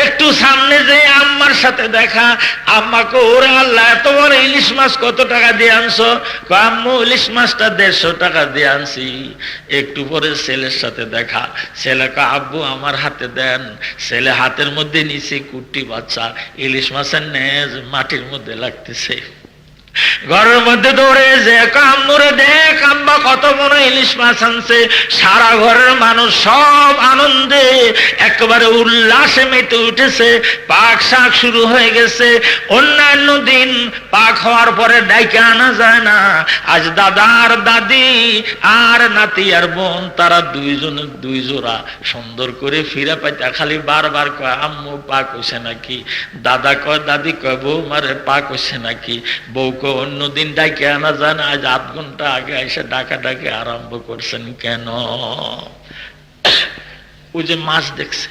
একটু সামনে যে আম্মার সাথে দেখা, আম্মাকে ওরে আল্লাহ এত বড় ইলিশ মাছ কত টাকা দিয়ে আনছো? আম্মু ইলিশ মাছটা 150 টাকা দিয়ে আনছি। একটু পরে ছেলের সাথে দেখা, ছেলেকে আব্বু আমার হাতে দেন। ছেলে হাতের মধ্যে নিচে কুট্টি বাচ্চা, ইলিশ মাছের নেজ মাটির মধ্যে লাগতেছে। ঘরের মধ্যে দৌড়ে যে আম্মুরে দেখ আম্মা কত বড় ইলিশ মাছ আনছে। সারা ঘরের মানুষ সব আনন্দে একেবারে উল্লাসে মেতে উঠেছে। পাক শাক শুরু হয়ে গেছে। অন্যান্য দিন পাক হওয়ার পরে ডাইকে আনা যায় না। আজ দাদার দাদি আর নাতি আর বোন তারা দুইজনের 2 জোড়া সুন্দর করে ফিরে পাইতে খালি বারবার কয় আম্মু পাক হইছে নাকি। দাদা কয়, দাদি কয় বৌমারে পাক হইছে নাকি। বউ অন্যদিন ডাকে আনা যায় না, আজ 8 ঘন্টা আগে এসে ডাকা ডাকে আরম্ভ করছেন কেন? ওই যে মাছ দেখছে,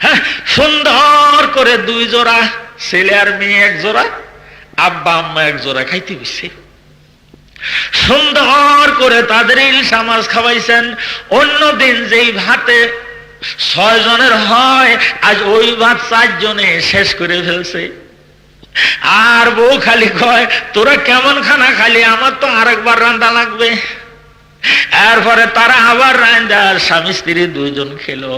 হ্যাঁ সুন্দর করে 2 জোড়া, ছেলে আর মেয়ে 1 জোড়া, আব্বা আম্মা 1 জোড়া খাইতে বসে সুন্দর করে তাদের ইলশা মাছ খাওয়াইছেন। অন্যদিন যেই ভাতে 6 জনের হয়, আজ ওই ভাত 4 জনে শেষ করে ফেলছে। আর বউ খালি কয় তোরা কেমন খানা খালি, আমার তো আরেকবার রান্না লাগবে। এরপরে তারা আবার রান্না, স্বামী স্ত্রী 2 জন খেলো।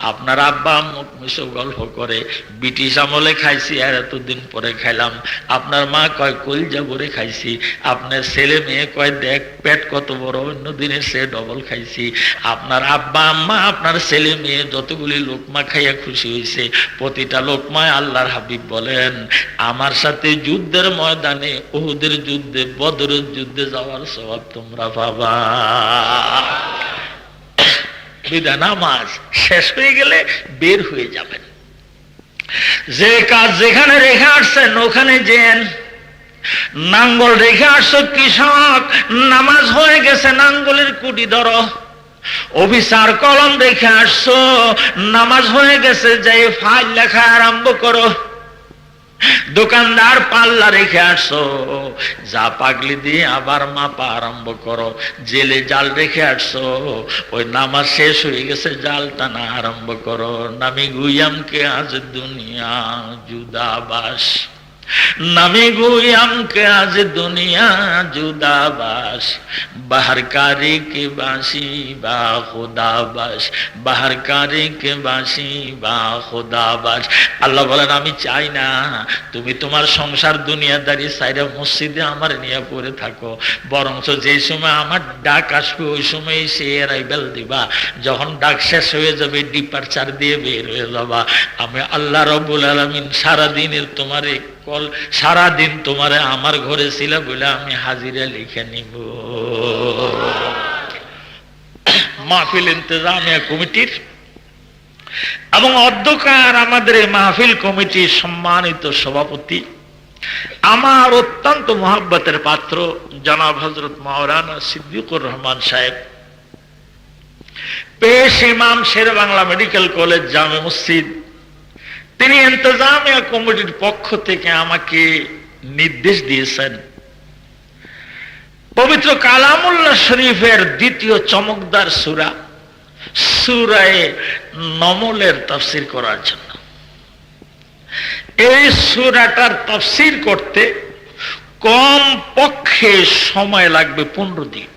আপনার আব্বা মুখ মিশো গল্প করে, ব্রিটিশ আমলে খাইছি আর এতদিন পরে খাইলাম। আপনার মা কয় কলজা ভরে খাইছি। আপনার ছেলে মেয়ে কয় দেখ পেট কত বড়, অন্য দিনের সে ডবল খাইছি। আপনার আব্বা আম্মা আপনার ছেলে মেয়ে যতগুলি লোকমা খাইয়া খুশি হয়েছে, প্রতিটা লোকমায় আল্লাহর হাবিব বলেন আমার সাথে যুদ্ধের ময়দানে, উহুদের যুদ্ধে, বদরের যুদ্ধে যাওয়ার স্বভাব তোমরা পাবা। বিদা নামাজ শেষ হয়ে গেলে বের হয়ে যাবেন। যে কাজ যেখানে রেখে আসছেন ওখানে যেন। নাঙ্গল রেখে আসছো কৃষক, নামাজ হয়ে গেছে নাঙ্গলের কুটি ধরো। অফিসার কলম রেখে আসছো, নামাজ হয়ে গেছে যে ফাইল লেখা আরম্ভ করো। দোকানদার পাল্লা রেখে আসছো, যা পাগলি দিয়ে আবার মাপা আরম্ভ করো। জেলে জাল রেখে আসছো, ওই নামাজ শেষ হয়ে গেছে জাল টানা আরম্ভ করো। নামি গুইয়াম কে আজ দুনিয়া জুদাবাস, নামি গুইয়াম কে আজ দুনিয়া জুদাবাস। বাহার কারে কে বাসি বা খোদাবাস, বাহার কারে কে বাসি বা খোদাবাস। আল্লাহ বলেন আমি চাই না তুমি তোমার সংসার দুনিয়াদারি সাইরা মসজিদে আমার নিয়ে পড়ে থাকো, বরঞ্চ যে সময় আমার ডাক আসবে ওই সময় সে রাইবেল দিবা। যখন ডাক শেষ হয়ে যাবে ডিপারচার দিয়ে বের হয়ে যাবা। আমি আল্লাহ রাব্বুল আলামিন সারাদিনের তোমারে কল, সারাদিন তোমারে আমার ঘরে ছিল বলে আমি হাজিরা লিখে নিব। মাহফিল ইন্তেজামিয়া কমিটির এবং অধ্যকার আমাদের এই মাহফিল কমিটির সম্মানিত সভাপতি, আমার অত্যন্ত মহব্বতের পাত্র জনাব হযরত মাওলানা সিদ্দিকুর রহমান সাহেব, পেশ ইমাম শের বাংলা মেডিকেল কলেজ জামে মসজিদ, তিনি ইন্তেজামিয়া কমিটির পক্ষ থেকে আমাকে নির্দেশ দিয়েছেন পবিত্র কালামুল্লাহ শরীফের 2য় চমকদার সূরা সূরা নমলের তাফসীর করার জন্য। এই সূরাটার তাফসীর করতে কম পক্ষে সময় লাগবে 15 দিন।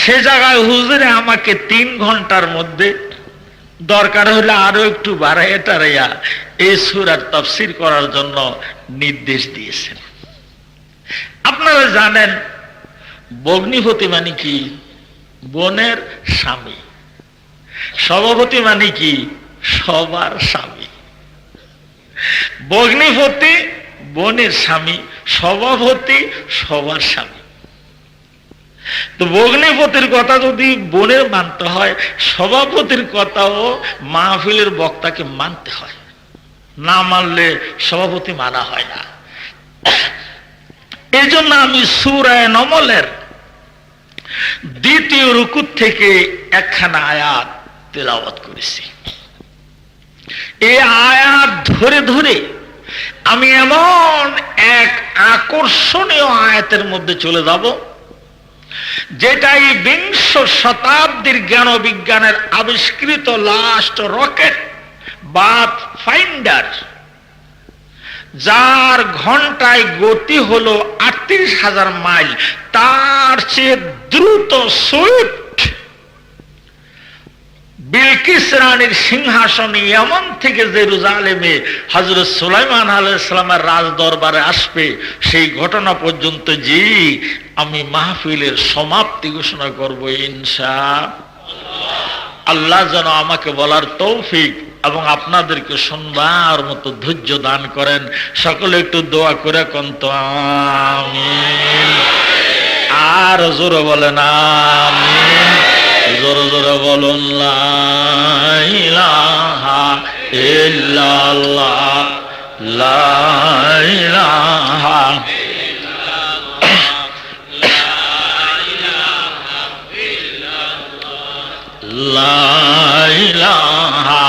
সে জায়গায় হুজুরে আমাকে 3 ঘন্টার মধ্যে, দরকার হলে আরো একটু বাড়াইয়া টাড়াইয়া এই সূরার তাফসীর করার জন্য নির্দেশ দিয়েছেন। আপনারা জানেন ভগ্নিপতি মানে কি? বোনের স্বামী। সভাপতি মানে কি? সবার স্বামী। ভগ্নিপতি বোনের স্বামী, সভাপতি সবার স্বামী। তো ভগ্নিপতির কথা যদি বোনের মানতে হয়, সভাপতির কথাও মাহফিলের বক্তাকে মানতে হয়। না মানলে সভাপতি মানা হয় না। এই জন্য আমি সূরা নমলের 2য় রুকু থেকে একখানা আয়াত তেলাওয়াত করেছি। এই আয়াত ধরে ধরে আমি এমন এক আকর্ষণীয় আয়াতের মধ্যে চলে যাব যেটাই বিংশ শতাব্দীর জ্ঞান বিজ্ঞানের আবিষ্কৃত লাস্ট রকেট বা ফাইন্ডার, যার ঘন্টায় গতি হলো 38,000 মাইল, তার চেয়ে দ্রুত সুইফট বিলকিস রানীর সিংহাসন ইয়ামান থেকে জেরুজালেমে হযরত সুলাইমান আলাইহিস সালামের রাজ দরবারে আসবে, সেই ঘটনা পর্যন্ত যে আমি মাহফিলের সমাপ্তি ঘোষণা করব ইনশাআল্লাহ। আল্লাহ যেন আমাকে বলার তৌফিক এবং আপনাদেরকে শুনবার মতো ধৈর্য দান করেন। সকলে একটু দোয়া করে কন্ত আমিন। আর জোরে বলেন আমিন। জোরে জোরে বলুন লা ইলাহা ইল্লাল্লাহ, লা ইলাহা লা ইলাহা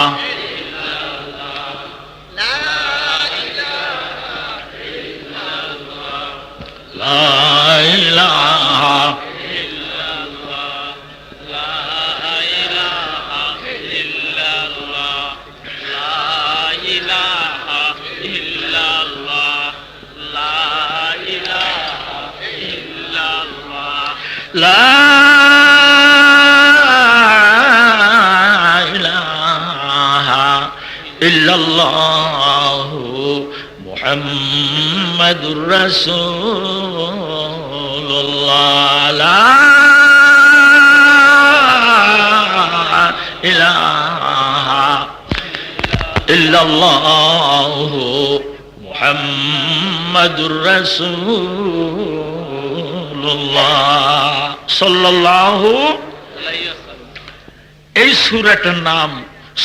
ইল্লাল্লাহু মুহাম্মাদুর রাসূলুল্লাহ, লা ইলাহা ইল্লাল্লাহু মুহাম্মাদুর রাসূলুল্লাহ সাল্লাল্লাহু আলাইহি ওয়াসাল্লাম। এই সূরাটার নাম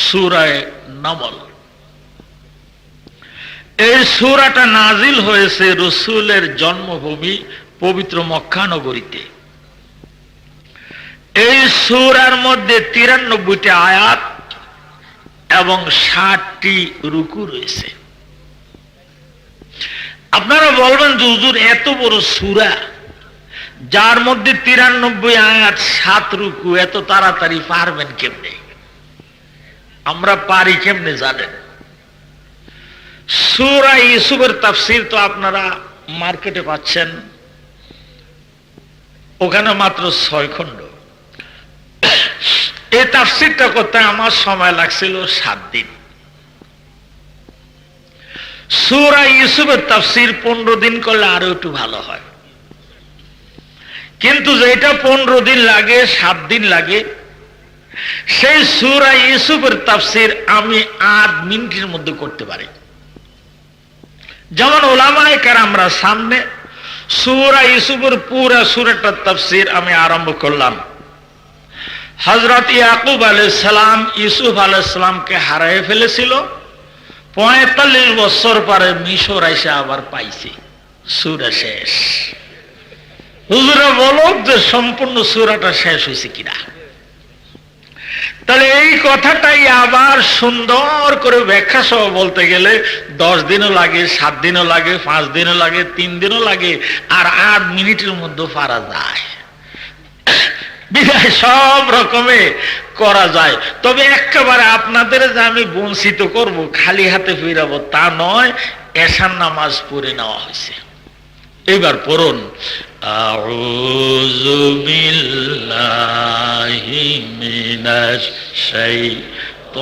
সূরা নামল। এই সূরাটা নাজিল হয়েছে রাসূলের জন্মভূমি পবিত্র মক্কা নগরীতে। এই সূরার মধ্যে 93টি আয়াত এবং 60টি রুকু রয়েছে। আপনারা বলবেন যে হুজুর এত বড় সূরা, যার মধ্যে 93 আয়াত 7 রুকু, এত তাড়াতাড়ি পারবেন কেমনে? আমরা পারি কেমনে জানেন? সূরা ইউসুফের তাফসীর তো আপনারা মার্কেটে পাচ্ছেন, ওখানে মাত্র 6 খণ্ড। এই তাফসীরটা করতে আমার সময় লাগছিল 7 দিন। সূরা ইউসুফের তাফসীর 15 দিন করলে আরো একটু ভালো হয়, কিন্তু যেটা 15 দিন লাগে, 7 দিন লাগে, সেই সূরা ইউসুফের তাফসীর আমি 8 মিনিটের মধ্যে করতে পারি। যেমন উলামায়ে কেরামরা সামনে সূরা ইউসুফের পুরো সূরাটার তাফসীর আমি আরম্ভ করলাম। হযরত ইয়াকুব আলাইহিস সালাম ইউসুফ আলাইহিস সালামকে হারিয়ে ফেলেছিল, 45 বছর পরে মিশর এসে আবার পাইছে। সূরা শেষ। হুজুরা বলো যে সম্পূর্ণ সূরাটা শেষ হয়েছে কিনা? তাহলে এই কথাটাই আবার সুন্দর করে ব্যাখ্যা সহ বলতে গেলে 10 দিনও লাগে, 7 দিনও লাগে, 5 দিনও লাগে, 3 দিনও লাগে, আর 8 মিনিটের মধ্যে পারা যায়। বিদায় সব রকমে করা যায়। তবে একেবারে আপনাদের যে আমি বঞ্চিত করব, খালি হাতে ফিরাবো তা নয়, এশার নামাজ পড়ে নেওয়া হয়েছে। এবার পড়ুন আউযু বিল্লাহি মিনাশ শাইতানির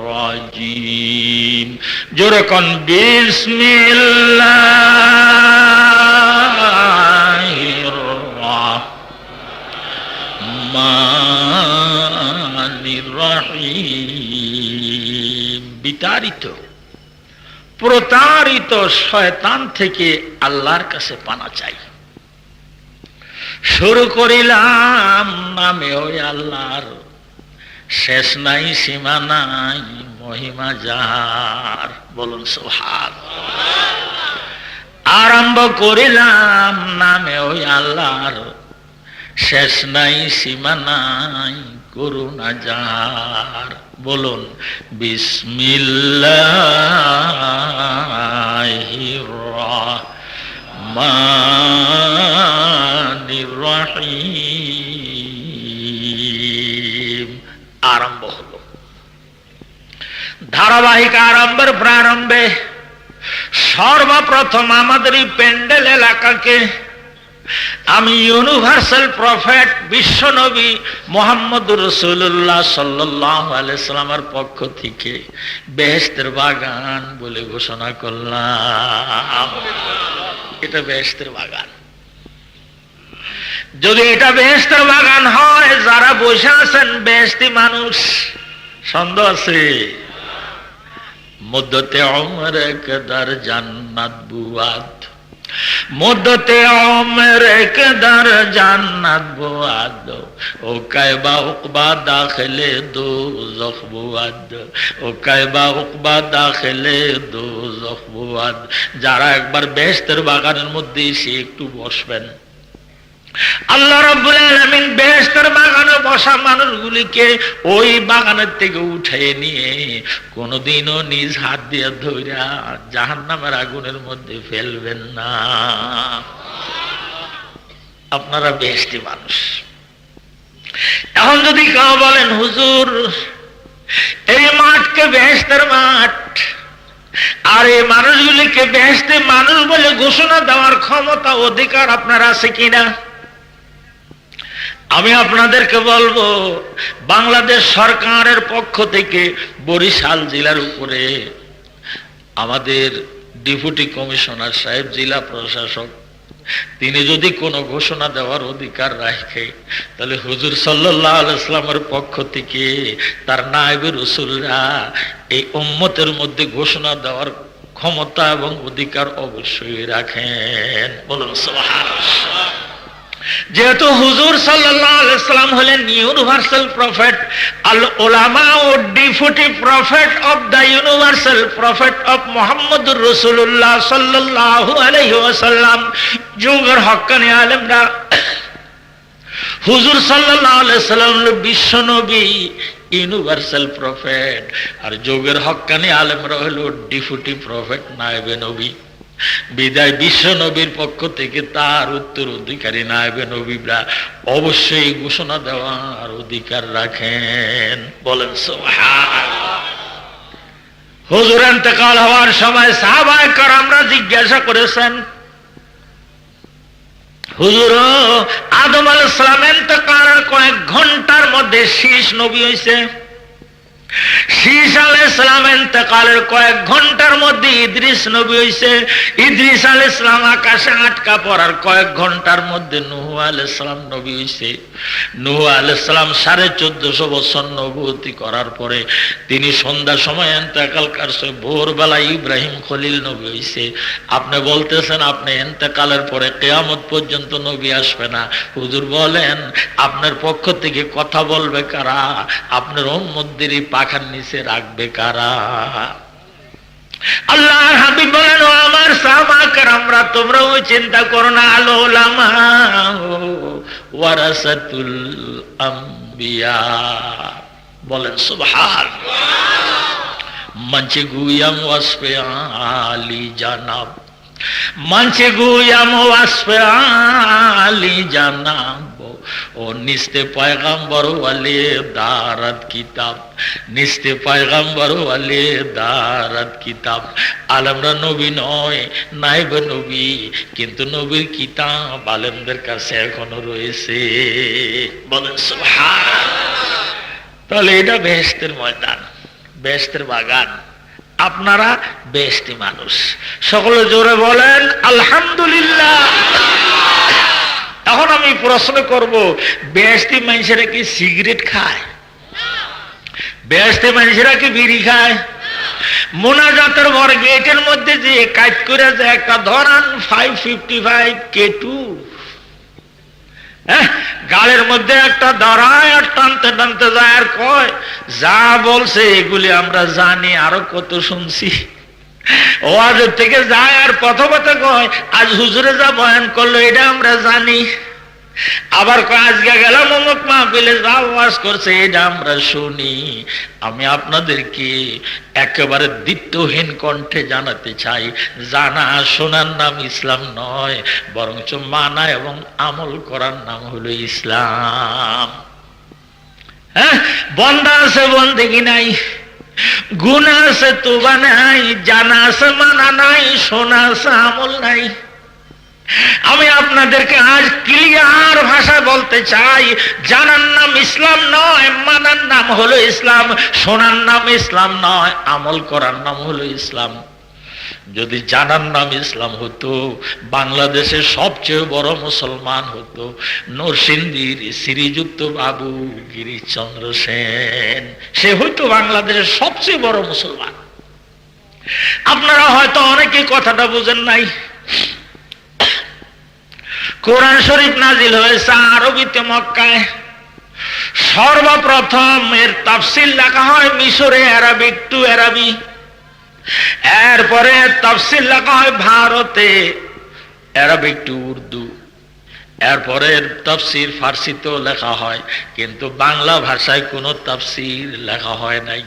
রাজিম। জোরে কোন বিসমিল্লাহির রাহমানির রহিম। বিতাড়িত প্রতারিত শয়তান থেকে আল্লাহর কাছে পানা চাই। শুরু করিলাম নামে ওই আল্লাহর, শেষ নাই সীমা নাই মহিমা যার। বলুন সুবহানাল্লাহ। আরম্ভ করিলাম নামে ওই আল্লাহর, শেষ নাই সীমা নাই করুণা যার। বলুন বিসমিল্লাহির রহমানির রহিম। আরম্ভ হলো। ধারাবাহিক আরম্ভের প্রারম্ভে সর্বপ্রথম আমাদের এই প্যান্ডেল এলাকাকে আমি ইউনিভার্সাল প্রফেট বিশ্বনবী মুহাম্মদুর রাসূলুল্লাহ সাল্লাল্লাহু আলাইহি সাল্লামের পক্ষ থেকে বেহেশতের বাগান বলে ঘোষণা করলাম। এটা বেহেশতের বাগান। যদি এটা বেহেশতের বাগান হয়, যারা বসে আছেন বেহেশতি মানুষ, সন্দেহ আছে? মুদ্দতে উমর একদার জান্নাত বুয়াদ, মুদ্দতে উমর একদার জান্নাত বুয়াদ, ও কায়বা উকবা দাখিলে দোজখ বুয়াদ, ও কায়বা উকবা দাখিলে দোজখ বুয়াদ। যারা একবার বেহেশতের বাগানের মধ্যে এসে একটু বসবেন, আল্লাহ রাব্বুল আলামিন বেহেশতের বাগানে বসা মানুষগুলিকে ওই বাগানের থেকে উঠিয়ে নিয়ে কোনোদিনও নিজ হাত দিয়ে ধইরা জাহান্নামের আগুনের মধ্যে ফেলবেন না। আপনারা বেহেশতি মানুষ। এখন যদি কেউ বলেন, হুজুর এই মাঠকে বেহেশতের মাঠ, আর এই মানুষগুলিকে বেহেশতি মানুষ বলে ঘোষণা দেওয়ার ক্ষমতা অধিকার আপনার আছে কিনা? আমি আপনাদেরকে বলবো, বাংলাদেশ সরকারের পক্ষ থেকে বরিশাল জেলার উপরে আমাদের ডেপুটি কমিশনার সাহেব, জেলা প্রশাসক, তিনি যদি কোনো ঘোষণা দেওয়ার অধিকার রাখে, তাহলে হুজুর সাল্লাল্লাহু আলাইহি ওয়াসাল্লামের পক্ষ থেকে তার নায়েবে রাসূলরা এই উম্মতের মধ্যে ঘোষণা দেওয়ার ক্ষমতা এবং অধিকার অবশ্যই রাখেন। বলুন সুবহানাল্লাহ। যেহেতু হুজুর সাল্লাল্লাহু আলাইহি ওয়াসাল্লাম হলেন ইউনিভার্সাল প্রফেট, আল উলামা ও deputy prophet of the universal prophet of মুহাম্মদুর রাসূলুল্লাহ সাল্লাল্লাহু আলাইহি ওয়াসাল্লাম, যুগের হক্কানি আলেমরা হুজুর সাল্লাল্লাহু আলাইহি ওয়াসাল্লাম বিশ্ব নবী, ইউনিভার্সাল প্রফেট, আর যুগের হক্কানি আলেমরা হলো ডেপুটি প্রফেট, নায়েবে নবী। বিদায় বিশ্ব নবীর পক্ষ থেকে তার উত্তরাধিকারী নায়েবে নবীরা অবশ্যই ঘোষণা দেওয়ার অধিকার রাখেন। বলেন সুবহানাল্লাহ। হুজুর ইন্তেকাল হওয়ার সময় সাহাবায়ে কেরামরা জিজ্ঞাসা করেছেন, হুজুর আদম আলাইহিস সালাম ইন্তেকালের কয়েক ঘন্টার মধ্যে শীষ নবী হইছে, শীষ আলাইহিস সালাম ইন্তেকালের কয়েক ঘন্টার মধ্যে ইদ্রিস নবী হইছে, ইদ্রিস আলাইহিস সালাম আকাশে আটকা পড়ার কয়েক ঘন্টার মধ্যে নূহ আলাইহিস সালাম নবী হইছে, নূহ আলাইহিস সালাম 1450 বছর নবুয়তি করার পরে তিনি সন্ধ্যার সময় ইন্তেকাল করছে, ভোরবেলা ইব্রাহিম খলিল নবী হইছে। আপনি বলতেছেন আপনি ইন্তেকালের পরে কিয়ামত পর্যন্ত নবী আসবে না। হুজুর বলেন আপনার পক্ষ থেকে কথা বলবে কারা? আপনার উম্মতদের পাখার নিচে রাখবে কারা? আল্লাহর হাবিব বলেন, ও আমার সাহাবা কেরামরা, তোমরা ওই চিন্তা করো না, আল উলামা ওয়ারাসাতুল আম্বিয়া। বলেন সুবহানাল্লাহ। মঞ্চে গুয়াম ওয়াসফে আলী জানাব, মঞ্চে গুয়াম ওয়াসফে আলী জানাব, ও নিস্তে পয়গম্বর ওয়ালে দারাত কিতাব, নিস্তে পয়গম্বর ওয়ালে দারাত কিতাব। আলেমরা নবী নয়, নায়েবে নবী, কিন্তু নবীর কিতাব আলেমদের কাছে এখনো রয়েছে। বলেন সুবহানাল্লাহ। তাহলে এটা বেহেশতের ময়দান, বেহেশতের বাগান। আপনারা বেহেশতি মানুষ। সকলে জোরে বলেন আলহামদুলিল্লাহ। এখন আমি প্রশ্ন করব, বেহেশতি মানুষেরা কি সিগারেট খায়? বেহেশতি মানুষেরা কি বিড়ি খায়? মুনাজাতের পর গেটের মধ্যে যে কাজ করে যে একটা ধরান 555 K2, গালের মধ্যে একটা দাঁড়ায় আর টানতে টানতে যায় আর কয়, যা বলছে এগুলি আমরা জানি, আরো কত শুনছি। ওয়াজের থেকে যায় আর পথে পথে কয়, আজ হুজুরে যা বয়ান করলো এটা আমরা জানি। আবার আজকে গেলাম অমুক মাহফিলে যা ওয়াজ করছে এটা আমরা শুনি। আমি আপনাদেরকে একেবারে দ্বিত্বহীন কণ্ঠে জানাতে চাই, জানা শোনার নাম ইসলাম নয়, বরঞ্চ মানা এবং আমল করার নাম হলো ইসলাম। হ্যাঁ, বন্দা আছে বন্দেগী নাই, গুনাহ আছে তোবা নাই, জানা আছে মানা নাই, শোনা আছে আমল নাই। আমি আপনাদেরকে আজ ক্লিয়ার ভাষায় বলতে চাই, জানার নাম ইসলাম নয়, মানার নাম হলো ইসলাম, শোনার নাম ইসলাম নয়, আমল করার নাম হলো ইসলাম। যদি জানার নাম ইসলাম হতো, বাংলাদেশের সবচেয়ে বড় মুসলমান হতো নরসিংদীর শ্রীযুক্ত বাবু গিরিশচন্দ্র সেন। সে হয়তো বাংলাদেশের সবচেয়ে বড় মুসলমান। আপনারা হয়তো অনেকে কথাটা বুঝেন নাই। কোরআন শরীফ নাজিল হয়েছে আরবিতে মক্কায়। সর্বপ্রথম এর তাফসীর লেখা হয় মিশরে, অ্যারাবিক টু অ্যারাবি। এরপরে তাফসীর লেখা হয় ভারতে, অ্যারাবিক টু উর্দু। এরপরে তাফসীর ফার্সিতেও লেখা হয়, কিন্তু বাংলা ভাষায় কোনো তাফসীর লেখা হয় নাই।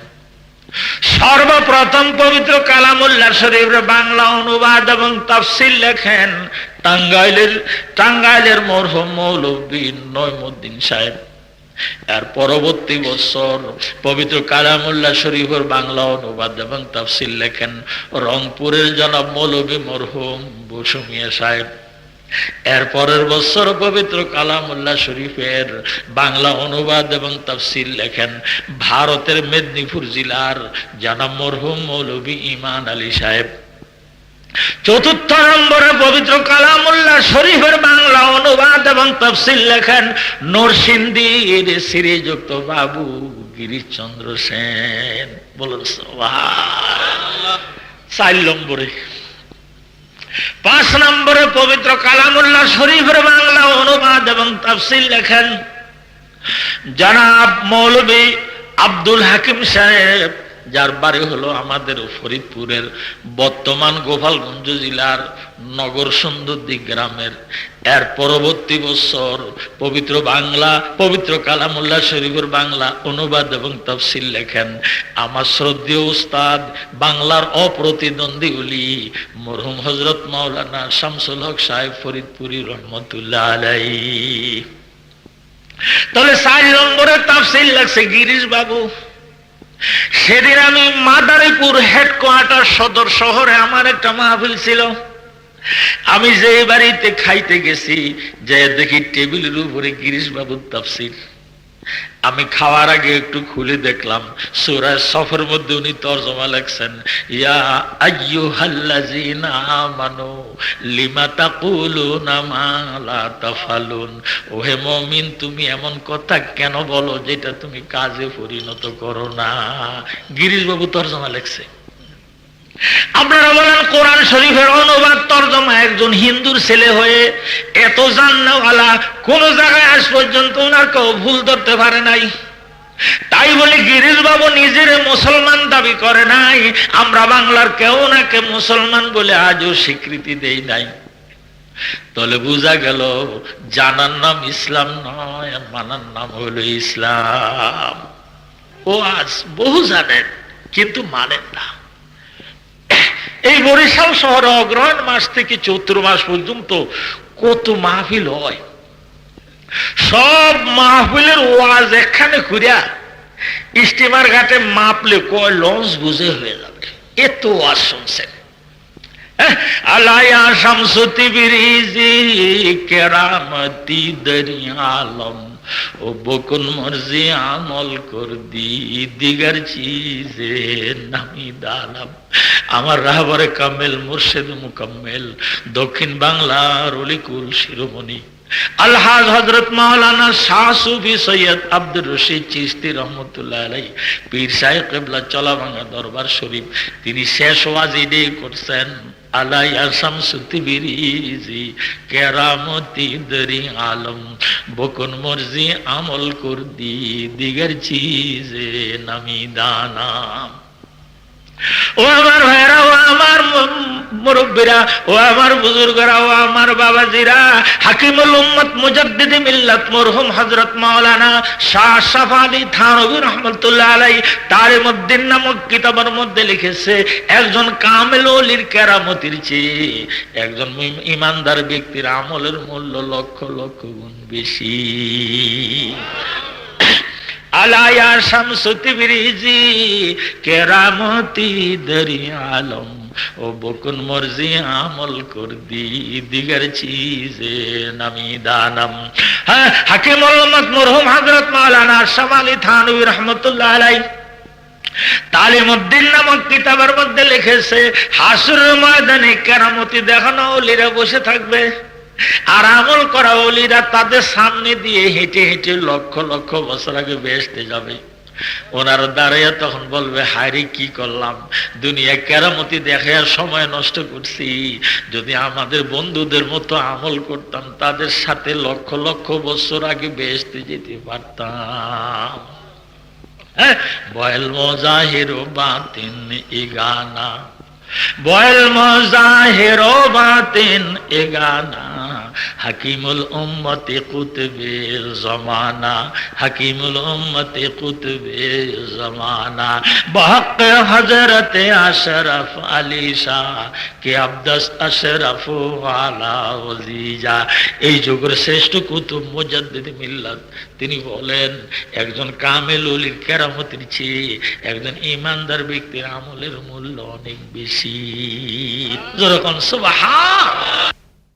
সর্বপ্রথম পবিত্র কালামুল্লাহ শরীফের বাংলা অনুবাদ এবং তাফসীর লেখেন টাঙ্গাইলের মরহুম মৌলভী নঈমুদ্দিন সাহেব। এর পরবর্তী বছর পবিত্র কালামুল্লাহ শরীফের বাংলা অনুবাদ এবং তাফসীর লেখেন রংপুরের জনাব মৌলভী মরহুম বসু মিয়া সাহেব। এর পরের বছর পবিত্র কালামুল্লাহ শরীফের বাংলা অনুবাদ এবং তাফসীর লেখেন ভারতের মেদিনীপুর জেলার জনাব মরহুম মৌলভী ঈমান আলী সাহেব। চতুর্থ নম্বরে পবিত্র কালামুল্লাহ শরীফের বাংলা অনুবাদ এবং তাফসীর লেখেন নরসিংদীর শ্রীযুক্ত বাবু গিরিশচন্দ্র সেন। বলুন সুবহানাল্লাহ। 4 নম্বরে 5 নম্বরে পবিত্র কালামুল্লাহ শরীফের বাংলা অনুবাদ এবং তাফসীর লেখেন জনাব মৌলভী আব্দুল হাকিম সাহেব, যার বাড়ি হলো আমাদের ফরিদপুরের বর্তমান গোপালগঞ্জ জেলার নগর সুন্দরদী গ্রামের। এর পরবর্তী বছর পবিত্র কালামুল্লাহ শরীফের বাংলা অনুবাদ এবং তাফসীর লেখেন আমার শ্রদ্ধেয় উস্তাদ, বাংলার অপ্রতিদ্বন্দ্বী ওলি মরহুম হযরত মাওলানা শামসুল হক সাহেব ফরিদপুরি রহমতুল্লাহ আলাইহি। তাহলে 4 নম্বরে তাফসীর লেখছে গিরিশ বাবু। সেদিন আমি মাদারীপুর হেডকোয়ার্টার সদর শহরে আমার একটা মাহফিল ছিল। আমি যে বাড়িতে খাইতে গেছি, যে দেখি টেবিলের উপরে গিরিশ বাবুর তাফসীর। আমি খাওয়ার আগে একটু খুলে দেখলাম সূরা সফের মধ্যে উনি তরজমা লেখছেন ইয়া আইয়ুহাল্লাযীনা আমানু লিমা তাকুলুনা মা লা তাফালুন। ওহে মুমিন, তুমি এমন কথা কেন বলো যেটা তুমি কাজে পরিণত করো না। গিরিশ বাবু তরজমা লেখছে। আপনারা বলেন কোরআন শরীফের অনুবাদ তরজমা একজন হিন্দুর ছেলে হয়ে এত জাননেওয়ালা কোন জায়গায় আজ পর্যন্ত ওনার কেউ ভুল ধরতে পারে নাই। তাই বলে গিরিশ বাবু নিজের মুসলমান দাবি করে নাই, আমরা বাংলার কেউ নাকে মুসলমান বলে আজও স্বীকৃতি দেই নাই। তাহলে বোঝা গেল জানার নাম ইসলাম নয়, মানার নাম হলো ইসলাম। ও আজ বহু জানেন কিন্তু মানেন না। এই বরিশাল শহরে অগ্রহায়ণ মাস থেকে চৈত্র মাস পর্যন্ত কত মাহফিল হয়। সব মাহফিলের ওয়াজ একখানে ঘুরিয়া স্টিমার ঘাটে মাপলে কয় লঞ্চ বুঝে হয়ে যাবে, এত ওয়াজ শুনছেন। আলায়া শামসুতি বিরিজি কেরামতি দরিয়া আলম ও বকুন মর্জি আমল কর দি দিগার চিজে নামি দালাম। আমার রাহবরে কামেল মুর্শিদ মুকাম্মেল দক্ষিণ বাংলার অলিকুল শিরোমণি আলহাজ হযরত মাওলানা শাহ সুফি সৈয়দ আব্দুর রশিদ চিশতি রহমতুল্লাহ আলাইহি পীর সাহেব কিবলা চলাভাঙ্গা দরবার শরীফ, তিনি শেষ ওয়াজ এটাই করছেন আলাইয়া শামসুতি বিরিজি কেরামতি দরি আলম বকুন মর্জি আমল কর দি দিগার চিজে নামি দানাম। ও আমার ভাইরা, ও আমার মুরব্বীরা, ও আমার বুজুর্গরা, ও আমার বাবাজিরা, হাকিমুল উম্মত মুজাদ্দিদ মিল্লাত মরহুম হযরত মাওলানা শাহ আশরাফ আলী থানভী রাহমাতুল্লাহ আলাইহি তারিমুদ্দিন নামক কিতাবের মধ্যে লিখেছে, একজন কামেল ওলির কেরামতির চেয়ে একজন ইমানদার ব্যক্তির আমলের মূল্য লক্ষ লক্ষ গুণ বেশি। আলায়া শামসু তিবরিজি কেরামতি দরিয়া আলম ও বকুন মর্জি আমল কর দি দিগার চিজে নামি দানম। হ্যাঁ, হাকিমুল উম্মত মরহুম হযরত মাওলানা আশরাফ আলী থানভী রাহমাতুল্লাহ আলাইহি তালিমুদ্দিন নামক কিতাবের মধ্যে লিখেছে, হাসরের ময়দানে কেরামতি দেখানো ওলিরা বসে থাকবে, আর আমল করা ওলিরা তাদের সামনে দিয়ে হেঁটে হেঁটে লক্ষ লক্ষ বছর আগে বেহেশতে যাবে। ওনারা দাঁড়িয়ে তখন বলবে, হায়রে কি করলাম, দুনিয়া কেরামতি দেখে সময় নষ্ট করছি, যদি আমাদের বন্ধুদের মতো আমল করতাম তাদের সাথে লক্ষ লক্ষ বছর আগে বেহেশতে যেতে পারতাম। বয়েল মজাহির বাতিন এগানা, বয়েল মজাহির বাতিন এগানা, হাকিমুল উম্মতে কুতবে জমানা, হাকিমুল উম্মতে কুতবে জমানা, বহক হযরত আশরাফ আলী শাহ কে আব্দাস আশরাফ ওয়ালা ওজিজা। এই যুগের শ্রেষ্ঠ কুতুব মুজাদ্দিদ মিল্লাত তিনি বলেন, একজন কামেল ওলির কেরামতির চেয়ে একজন ইমানদার ব্যক্তির আমলের মূল্য অনেক বেশি। যেরকম সুবহান।